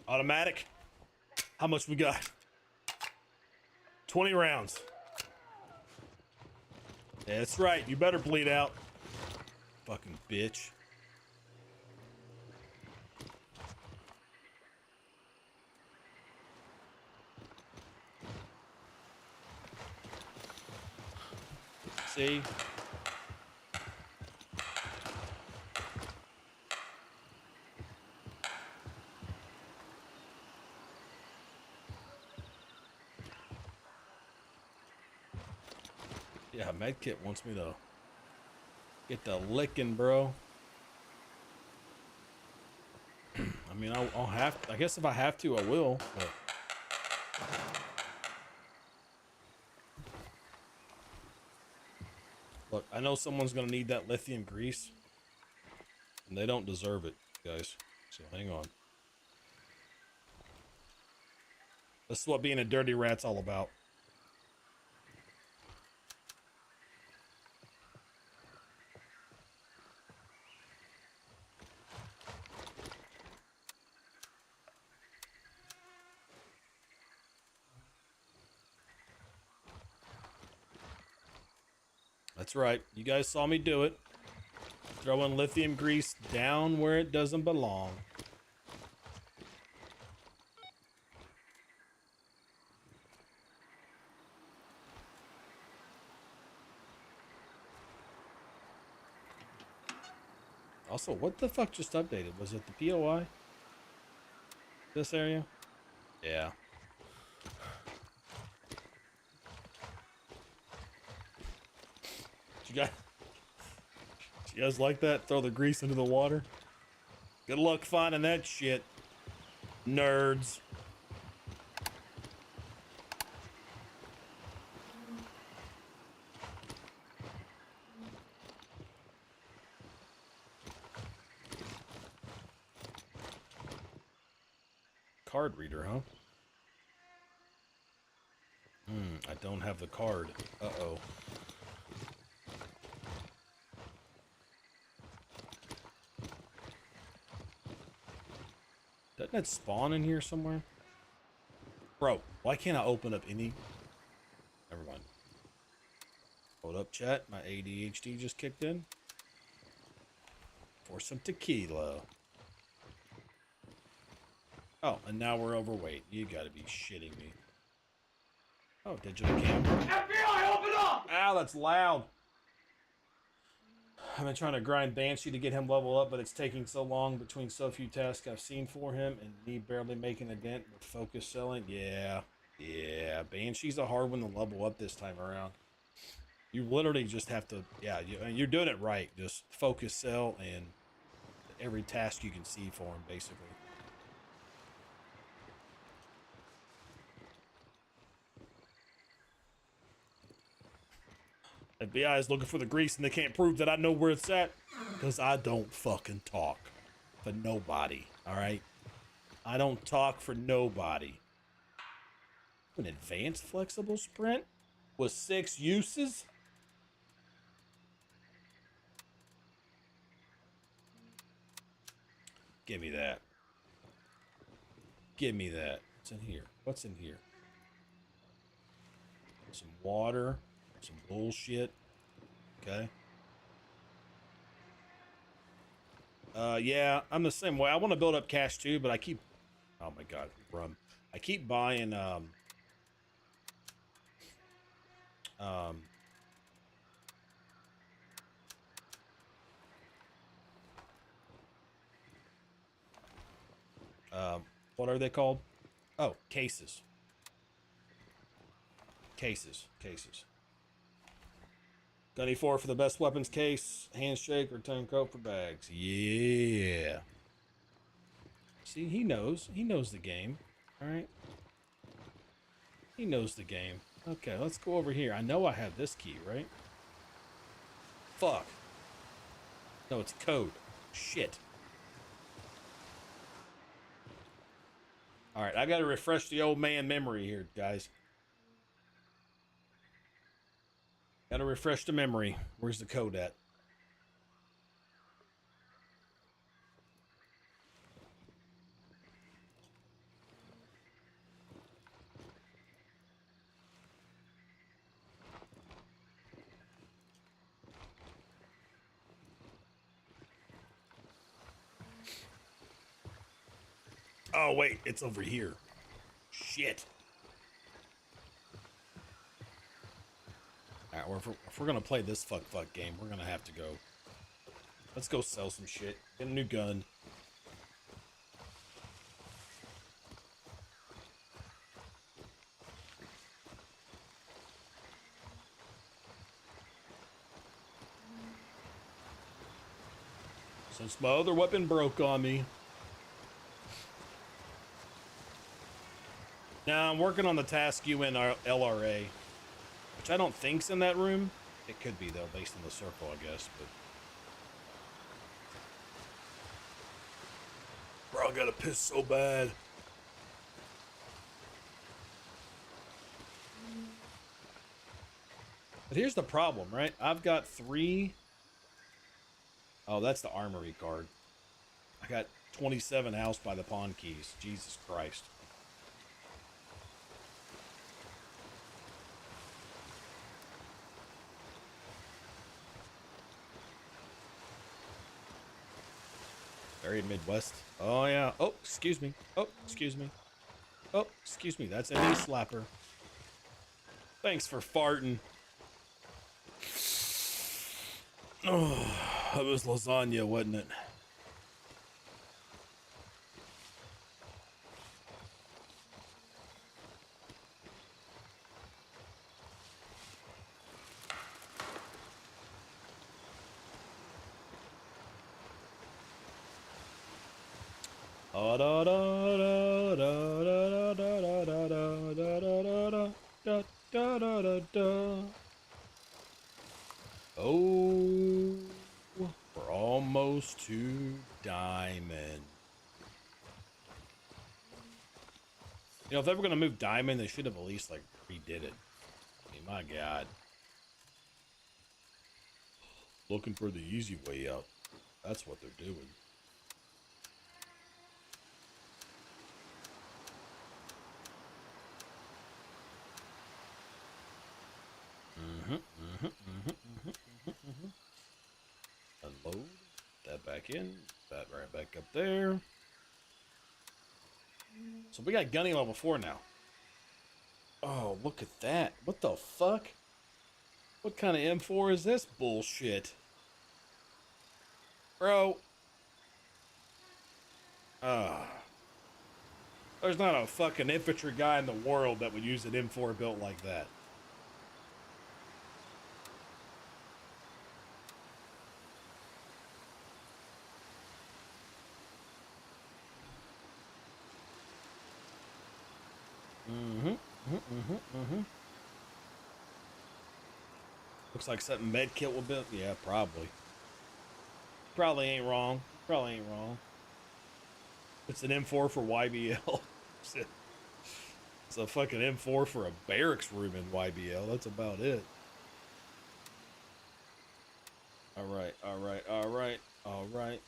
Automatic? How much we got? 20 rounds. Yeah, that's right. You better bleed out. Fucking bitch. See? Yeah, Medkit wants me to get the licking, bro. I mean, I'll have. I guess if I have to, I will. But Look, I know someone's gonna need that lithium grease, and they don't deserve it, guys. So hang on. This is what being a dirty rat's all about. That's right. You guys saw me do it. Throwing lithium grease down where it doesn't belong. Also, what the fuck just updated? Was it the POI? This area? Yeah. You guys like that? Throw the grease into the water? Good luck finding that shit, nerds. Card reader, huh? I don't have the card. Uh-oh. Doesn't that spawn in here somewhere? Bro, why can't I open up any... Never mind. Hold up, chat. My ADHD just kicked in. For some tequila. Oh, and now we're overweight. You gotta be shitting me. Oh, digital camera. FBI, open up! Ow, that's loud. I've been trying to grind Banshee to get him level up, but it's taking so long between so few tasks I've seen for him and me barely making a dent with focus selling. Yeah. Banshee's a hard one to level up this time around. You literally just have to, you're doing it right. Just focus sell and every task you can see for him, basically. FBI is looking for the grease and they can't prove that I know where it's at because I don't fucking talk for nobody, all right? I don't talk for nobody. An advanced flexible sprint with 6 uses? Give me that. Give me that. What's in here? What's in here? Some water. Some bullshit. Okay. Yeah, I'm the same way. I want to build up cash too, but I keep... Oh my god, rum. I keep buying, what are they called? Oh, cases. Cases. Gunny 4 for the best weapons case, handshake, or 10 coat for bags. Yeah. See, he knows. He knows the game. Alright. He knows the game. Okay, let's go over here. I know I have this key, right? Fuck. No, it's code. Shit. Alright, I gotta refresh the old man memory here, guys. Gotta refresh the memory. Where's the code at? Oh, wait, it's over here. Shit. Alright, well, if we're gonna play this fuck game, we're gonna have to go. Let's go sell some shit. Get a new gun. Since my other weapon broke on me. Now I'm working on the task UN LRA, which I don't think's in that room. It could be, though, based on the circle, I guess, but... Bro, I gotta piss so bad. But here's the problem, right? I've got 3... Oh, that's the armory card. I got 27 house by the pawn keys. Jesus Christ. Very Midwest. Oh, yeah. Oh, excuse me. Oh, excuse me. Oh, excuse me. That's a knee slapper. Thanks for farting. Oh, that was lasagna, wasn't it? Oh, da da da da da da da da da da da da da da. Oh, we're almost to diamond. You know, if they were gonna move diamond, they should have at least like redid it. I mean, my God. Looking for the easy way out. That's what they're doing. Unload. That back in. That right back up there. So we got gunny level 4 now. Oh, look at that. What the fuck? What kind of M4 is this bullshit? Bro. There's not a fucking infantry guy in the world that would use an M4 built like that. Looks like something medkit will build. Yeah, probably. Probably ain't wrong. Probably ain't wrong. It's an M4 for YBL. It's a fucking M4 for a barracks room in YBL. That's about it. All right, all right, all right, all right.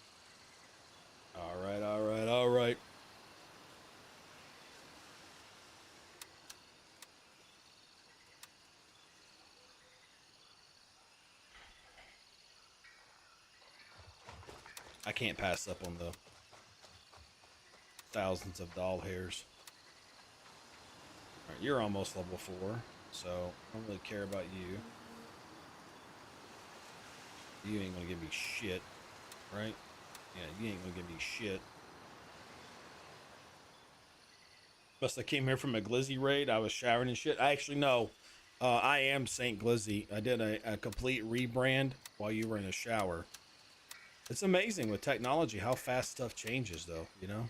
All right, all right, all right. I can't pass up on the thousands of doll hairs. All right, you're almost level 4, so I don't really care about you. You ain't gonna give me shit, right? Yeah, you ain't gonna give me shit. Plus, I came here from a Glizzy raid. I was showering and shit. I actually know. I am Saint Glizzy. I did a complete rebrand while you were in a shower. It's amazing with technology how fast stuff changes, though, you know?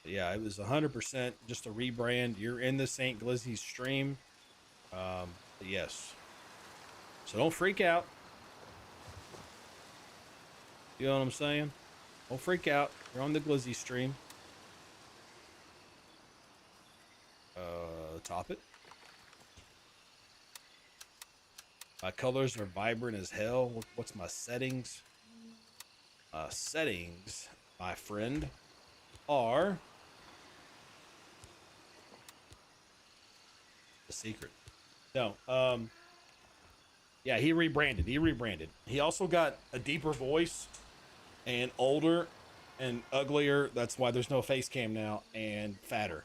But yeah, it was 100% just a rebrand. You're in the St. Glizzy stream. Yes. So don't freak out. You know what I'm saying? Don't freak out. You're on the Glizzy stream. Top it. My colors are vibrant as hell. What's my settings? Settings, my friend, are the secret. No, yeah, he rebranded. He also got a deeper voice and older and uglier. That's why there's no face cam now, and fatter.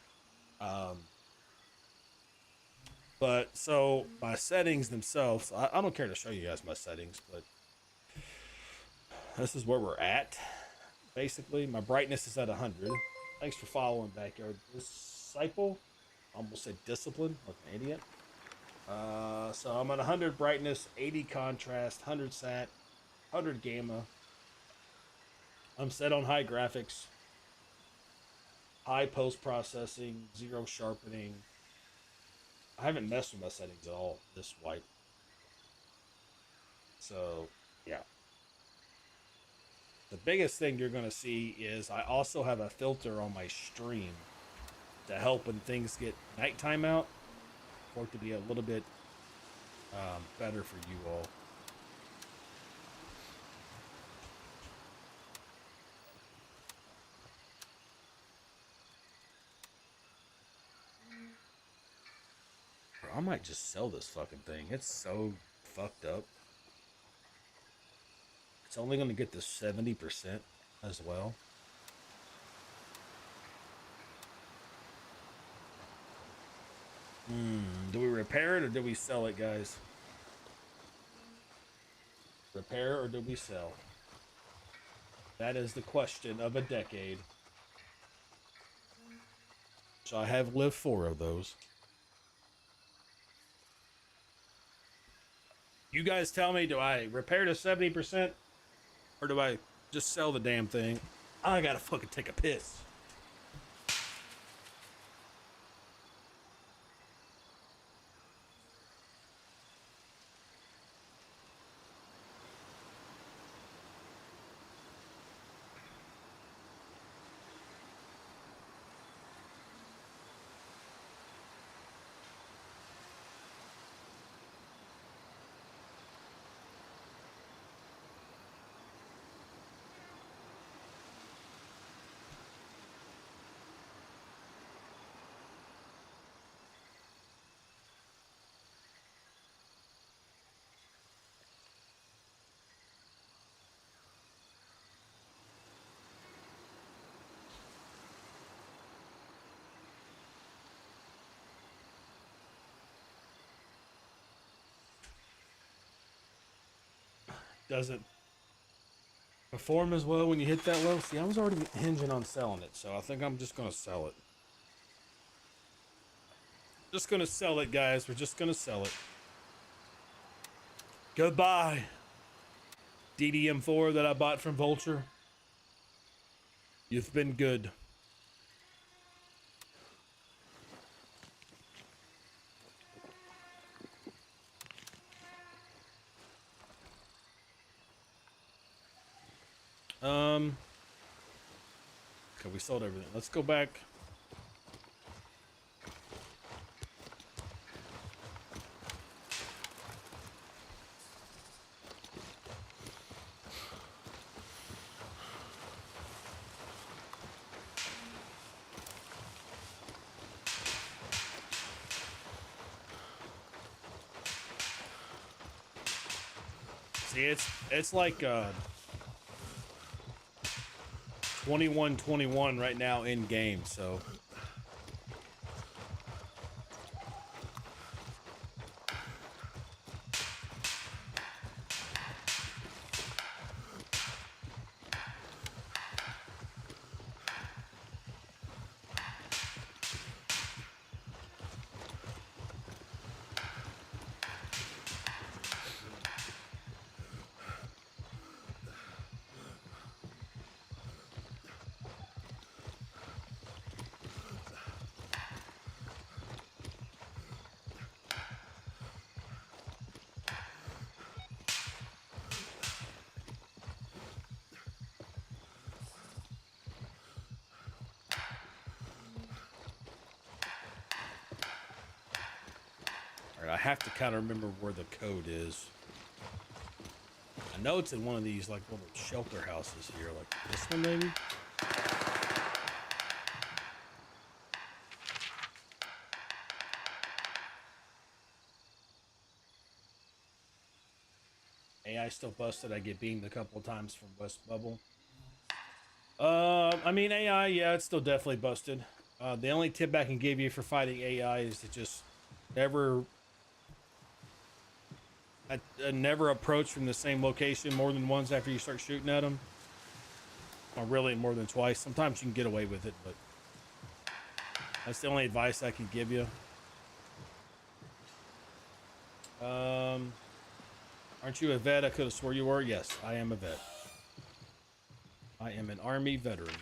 But so my settings themselves, I don't care to show you guys my settings, but this is where we're at. Basically, my brightness is at 100. Thanks for following, Backyard Disciple. Almost said discipline, like an idiot. So I'm at 100 brightness, 80 contrast, 100 sat, 100 gamma. I'm set on high graphics, high post processing, 0 sharpening. I haven't messed with my settings at all this wipe. So, yeah. The biggest thing you're going to see is I also have a filter on my stream to help when things get nighttime out, for it to be a little bit better for you all. Bro, I might just sell this fucking thing. It's so fucked up. It's only going to get to 70% as well. Do we repair it or do we sell it, guys? Repair or do we sell? That is the question of a decade. So I have lived 4 of those. You guys tell me, do I repair to 70% or do I just sell the damn thing? I gotta fucking take a piss. Doesn't perform as well when you hit that low. See, I was already hinging on selling it, so I think I'm just gonna sell it. Just gonna sell it, guys. We're just gonna sell it. Goodbye. DDM4 that I bought from Vulture. You've been good. Okay, we sold everything. Let's go back. See, it's like 21-21 right now in game, so all right, I have to kind of remember where the code is. I know it's in one of these like little shelter houses here, like this one maybe. AI still busted. I get beamed a couple of times from West Bubble. I mean AI, yeah, it's still definitely busted. The only tip I can give you for fighting AI is to just never, never approach from the same location more than once after you start shooting at them. Or really more than twice. Sometimes you can get away with it, but that's the only advice I can give you. Aren't you a vet? I could have swore you were. Yes, I am a vet. I am an Army veteran.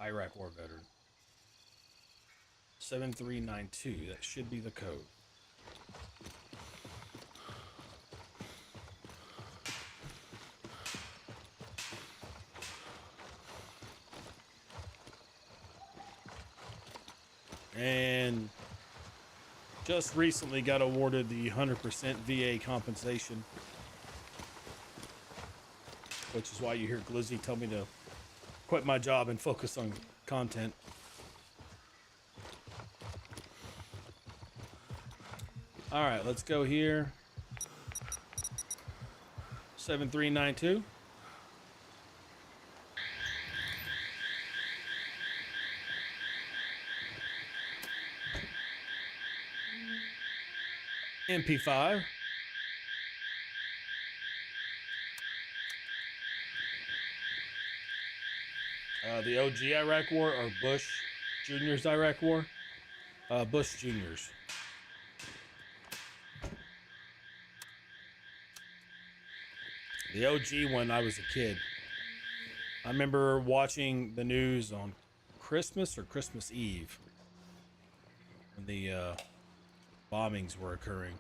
Iraq War veteran. 7392. That should be the code. and just recently got awarded the 100% VA compensation, which is why you hear Glizzy tell me to quit my job and focus on content. All right, let's go here. 7392. MP5. The OG Iraq War or Bush Jr.'s Iraq War? Bush Jr.'s. The OG one, I was a kid. I remember watching the news on Christmas or Christmas Eve when the bombings were occurring.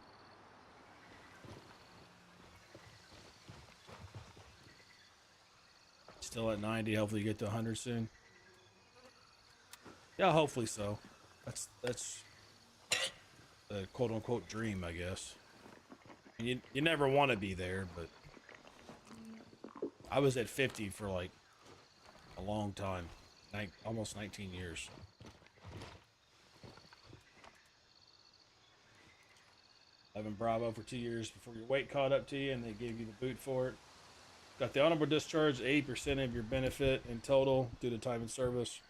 Still at 90. Hopefully you get to 100 soon. Yeah, hopefully so. That's the quote unquote dream, I guess. You never want to be there, but I was at 50 for like a long time, almost 19 years. Living Bravo for 2 years before your weight caught up to you, and they gave you the boot for it. Got the honorable discharge, 80% of your benefit in total due to time and service.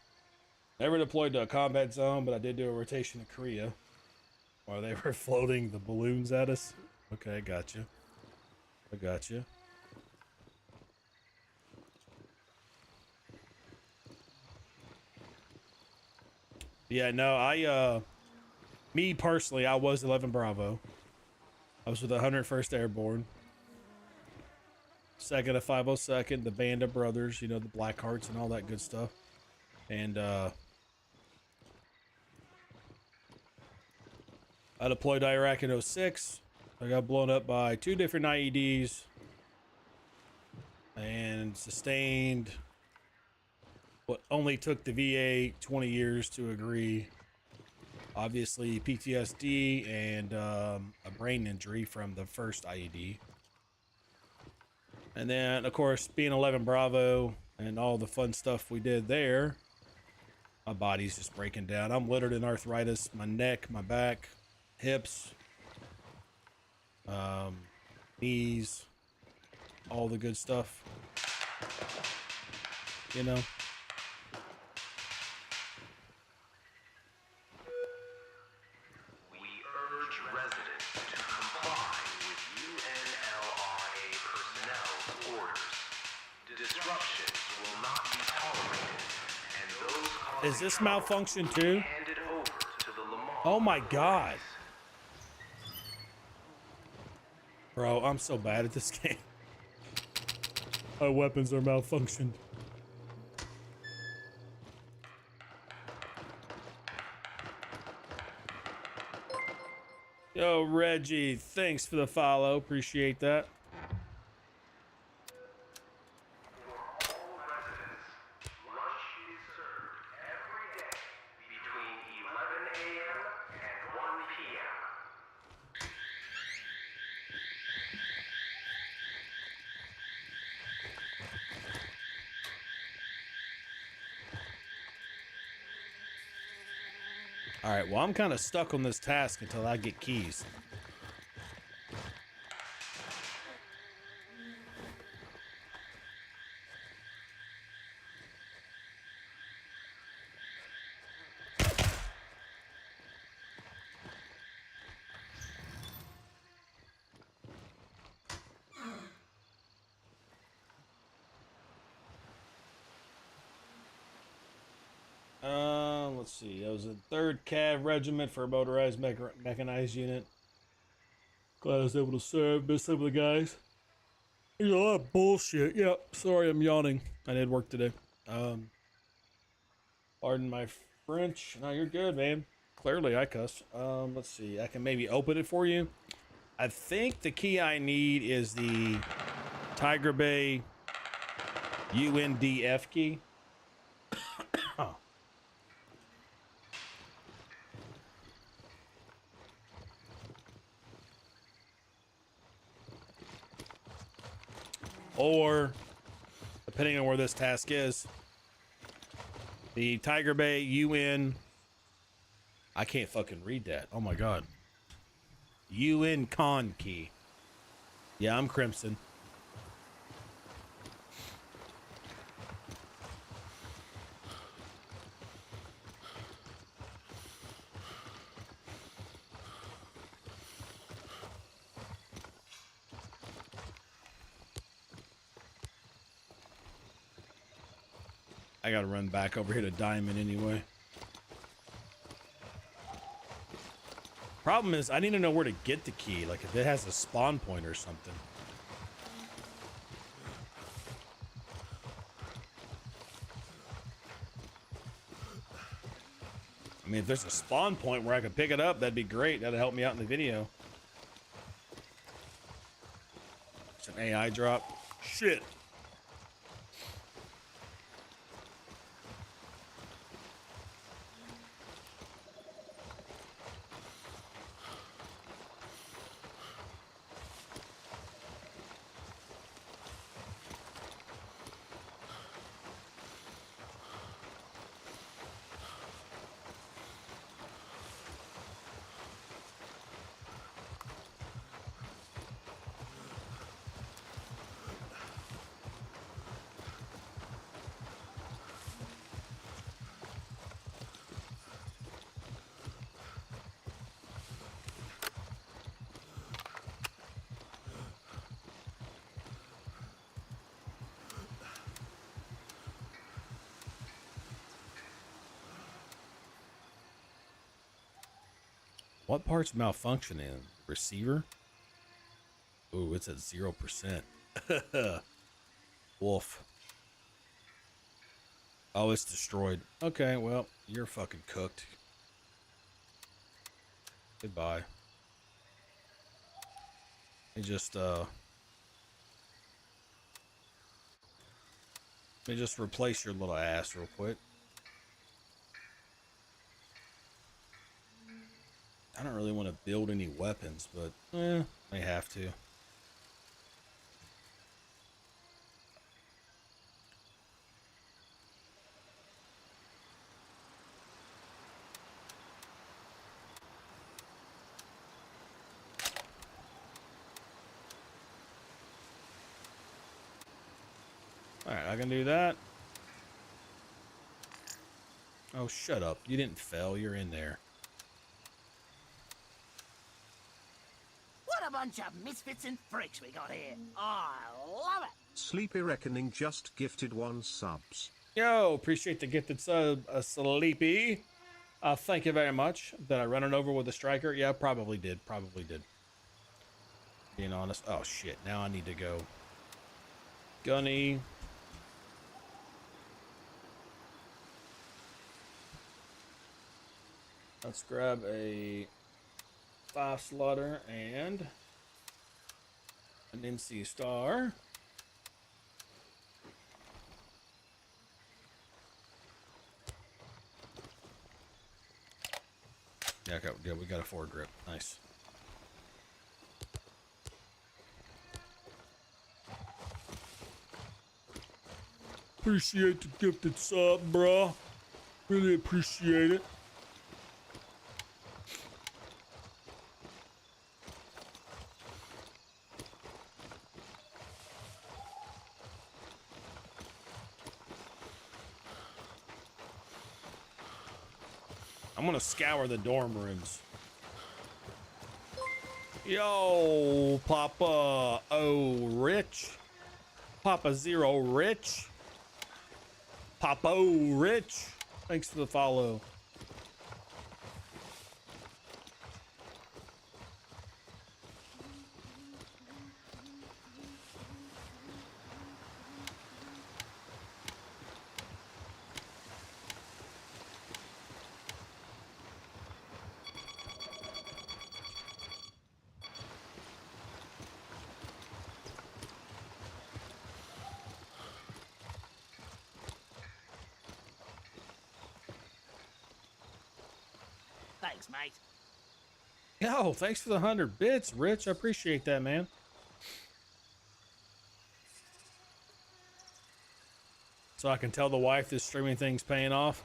Never deployed to a combat zone, but I did do a rotation in Korea while they were floating the balloons at us. Okay, I got you. I got you. Yeah, no, me personally, I was 11 Bravo. I was with the 101st Airborne. Second of 502nd, the Band of Brothers, you know, the Black Hearts and all that good stuff. And I deployed to Iraq in 06. I got blown up by 2 different IEDs and sustained what only took the VA 20 years to agree. Obviously, PTSD and a brain injury from the first IED. And then, of course, being 11 Bravo and all the fun stuff we did there, my body's just breaking down. I'm littered in arthritis, my neck, my back, hips, knees, all the good stuff. You know? We urge residents to comply with UNLRA personnel's orders. Disruptions will not be tolerated, and those causing Is this malfunction too? handed over to the Lamar. Oh my god. Bro, I'm so bad at this game. My weapons are malfunctioned. Yo, Reggie, thanks for the follow. Appreciate that. Lunch is served every day between 11 a.m. and 1 p.m. All right, well, I'm kind of stuck on this task until I get keys. Let's see. I was in 3rd Cav Regiment for a motorized mechanized unit. Glad I was able to serve, miss some of the guys. There's a lot of bullshit. Yeah, sorry I'm yawning. I did work today. Pardon my French. No, you're good, man. Clearly I cuss. Let's see. I can maybe open it for you. I think the key I need is the Tiger Bay UNDF key. Oh. or depending on where this task is, the Tiger Bay UN. I can't fucking read that. Oh my god. UN con key. Yeah, I'm Crimson. I gotta run back over here to Diamond anyway. Problem is, I need to know where to get the key. Like if it has a spawn point or something. I mean, if there's a spawn point where I can pick it up, that'd be great. That'd help me out in the video. It's an AI drop. Shit. What part's malfunctioning? Receiver? Ooh, it's at 0%. Wolf. Oh, it's destroyed. Okay, well, you're fucking cooked. Goodbye. Let me just replace your little ass real quick. I don't really want to build any weapons, but I have to. All right, I can do that. Oh, shut up. You didn't fail. You're in there. What a bunch of misfits and freaks we got here. I love it. Sleepy Reckoning just gifted 1 subs. Yo, appreciate the gifted sub, Sleepy. Thank you very much. Did I run it over with a striker? Yeah, probably did. Probably did. Being honest. Oh, shit. Now I need to go. Gunny. Let's grab a 5-slotter and an NC star. Yeah, okay, good. We got a 4 grip. Nice. Appreciate the gifted sub, bruh. Really appreciate it. I'm gonna scour the dorm rooms. Yo, Papa Rich. Papa Zero Rich. Papa Rich. Thanks for the follow. Thanks, mate. Yo, thanks for the 100 bits, Rich. I appreciate that, man. So I can tell the wife this streaming thing's paying off.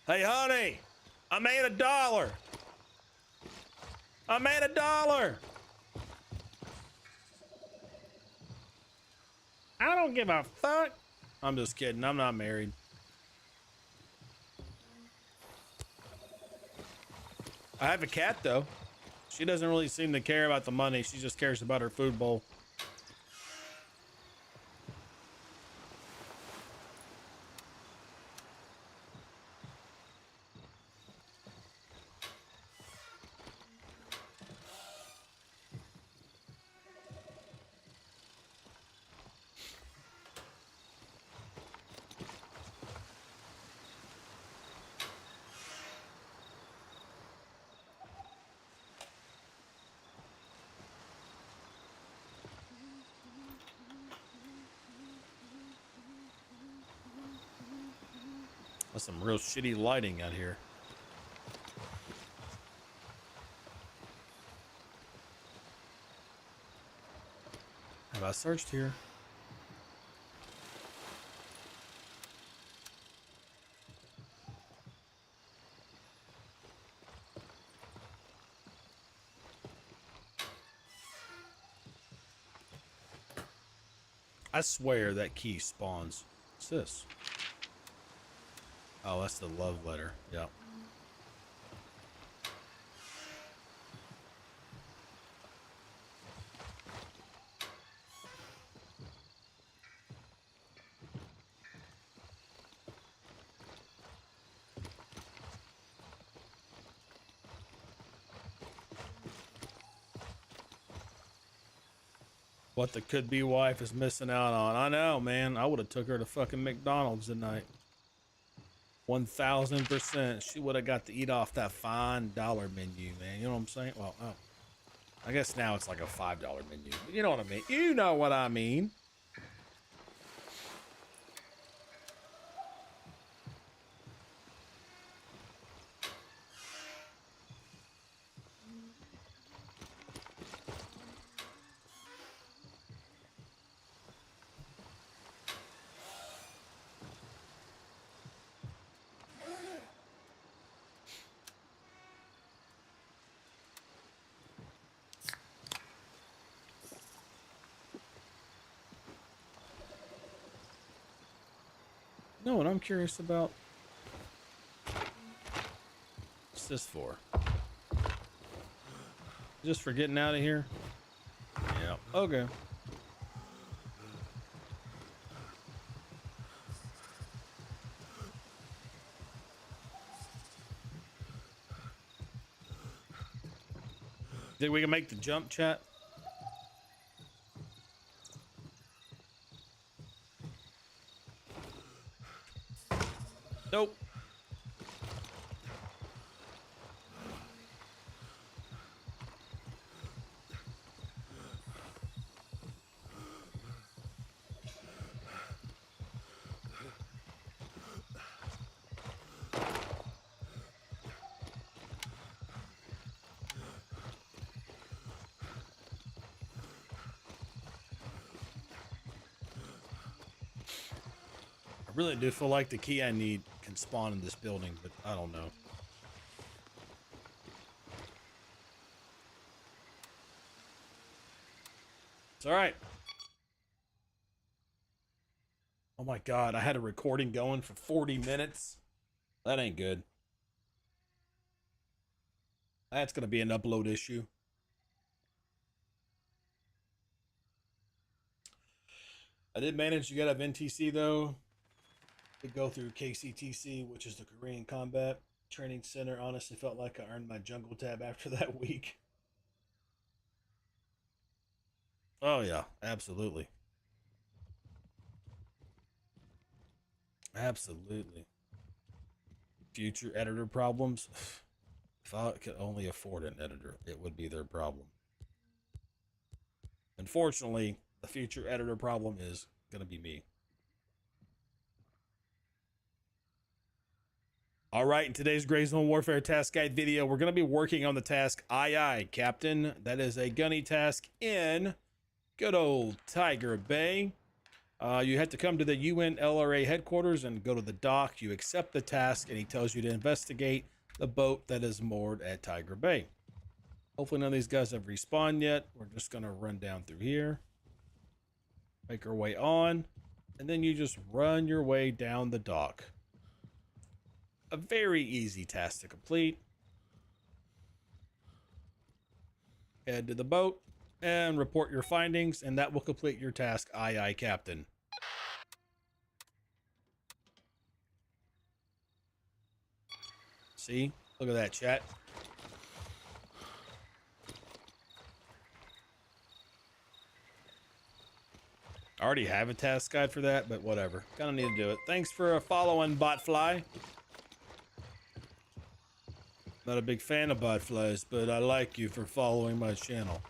Hey, honey, I made $1. I made $1. I don't give a fuck. I'm just kidding. I'm not married. I have a cat, though. She doesn't really seem to care about the money. She just cares about her food bowl. That's some real shitty lighting out here. Have I searched here? I swear that key spawns. What's this? Oh, that's the love letter. Yep. What the could-be wife is missing out on. I know, man. I would have took her to fucking McDonald's tonight. 1000%. She would have got to eat off that fine dollar menu, man. You know what I'm saying? Well, oh, I guess now it's like a $5 menu. But you know what I mean? You know what I mean. No, what I'm curious about. What's this for? Just for getting out of here? Yeah. Okay. Think we can make the jump, chat? Nope. I really do feel like the key I need can spawn in this building, but I don't know. It's all right. Oh my God, I had a recording going for 40 minutes. That ain't good. That's gonna be an upload issue. I did manage to get out of NTC though. To go through KCTC, which is the Korean Combat Training Center. Honestly, felt like I earned my jungle tab after that week. Oh yeah, absolutely. Absolutely. Future editor problems. If I could only afford an editor, it would be their problem. Unfortunately, the future editor problem is going to be me. All right, in today's Gray Zone Warfare Task Guide video, we're going to be working on the task Aye Aye, Captain. That is a gunny task in good old Tiger Bay. You have to come to the UN LRA headquarters and go to the dock. You accept the task, and he tells you to investigate the boat that is moored at Tiger Bay. Hopefully none of these guys have respawned yet. We're just going to run down through here. Make our way on. And then you just run your way down the dock. A very easy task to complete. Head to the boat and report your findings, and that will complete your task. Aye, aye, Captain. See? Look at that, chat. I already have a task guide for that, but whatever. Gonna need to do it. Thanks for following, Botfly. Not a big fan of botflies, but I like you for following my channel.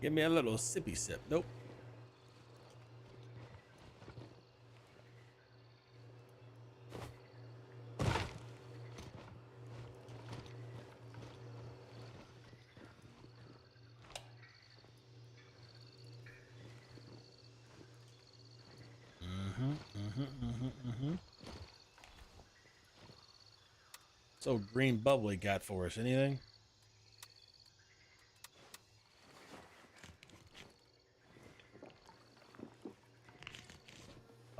Give me a little sippy sip. Nope. So green bubbly got for us. Anything?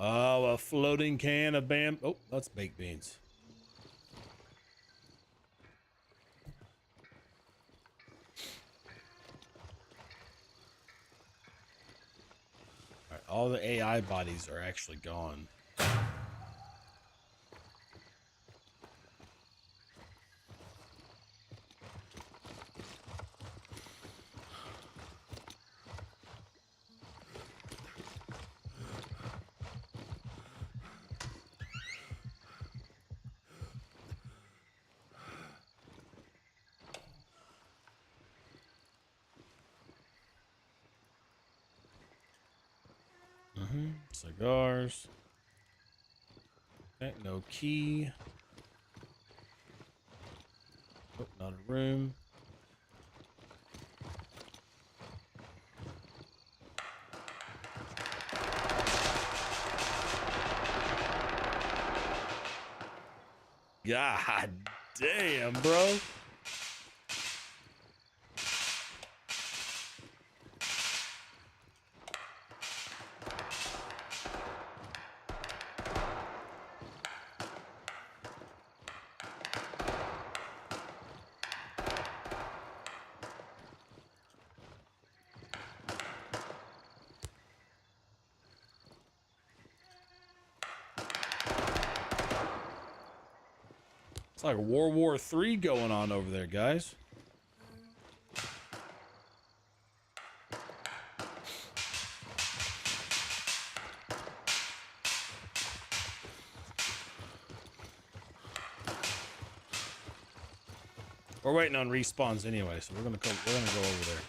Oh, a floating can of bam. Oh, that's baked beans. All right, all the AI bodies are actually gone. Cigars. Okay, no key. Oh, not a room. God damn, bro. It's like World War III going on over there, guys. We're waiting on respawns anyway, so we're gonna go over there.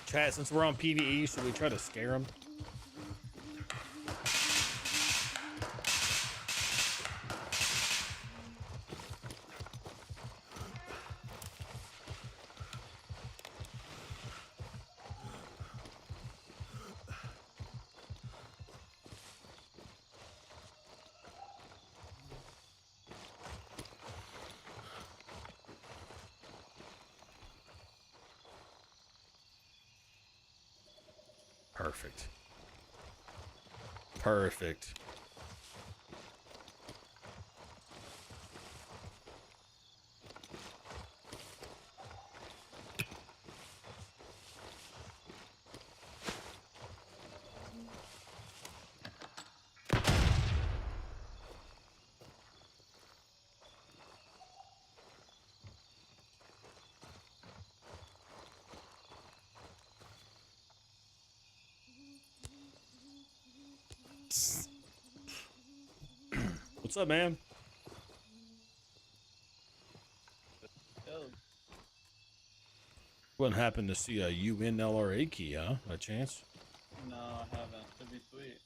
Chat, since we're on PvE, should we try to scare them? Perfect. Perfect. What's up, man? Wouldn't happen to see a UNLRA key, huh? By chance? No, I haven't. It'd be sweet.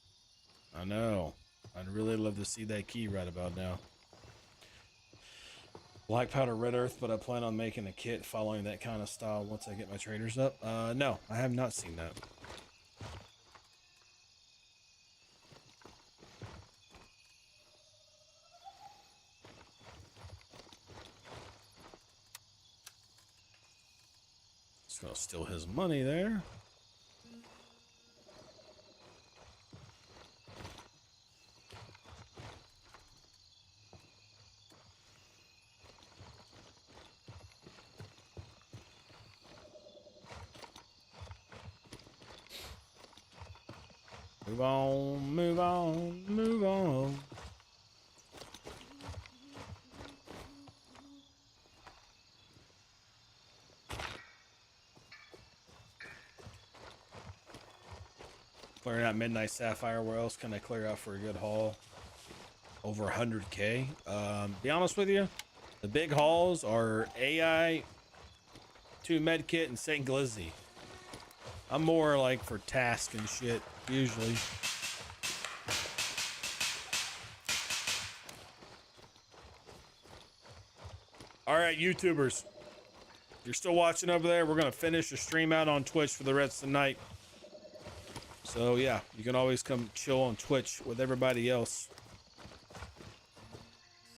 I know. I'd really love to see that key right about now. Black powder, red earth, but I plan on making a kit following that kind of style once I get my traders up. No, I have not seen that. Just gonna steal his money there. Move on, move on, move on. Clearing out Midnight Sapphire. Where else can I clear out for a good haul? Over 100K. Be honest with you, the big hauls are AI, 2 medkit, and St. Glizzy. I'm more like for task and shit, usually. All right, YouTubers. If you're still watching over there, we're going to finish the stream out on Twitch for the rest of the night. So, yeah, you can always come chill on Twitch with everybody else.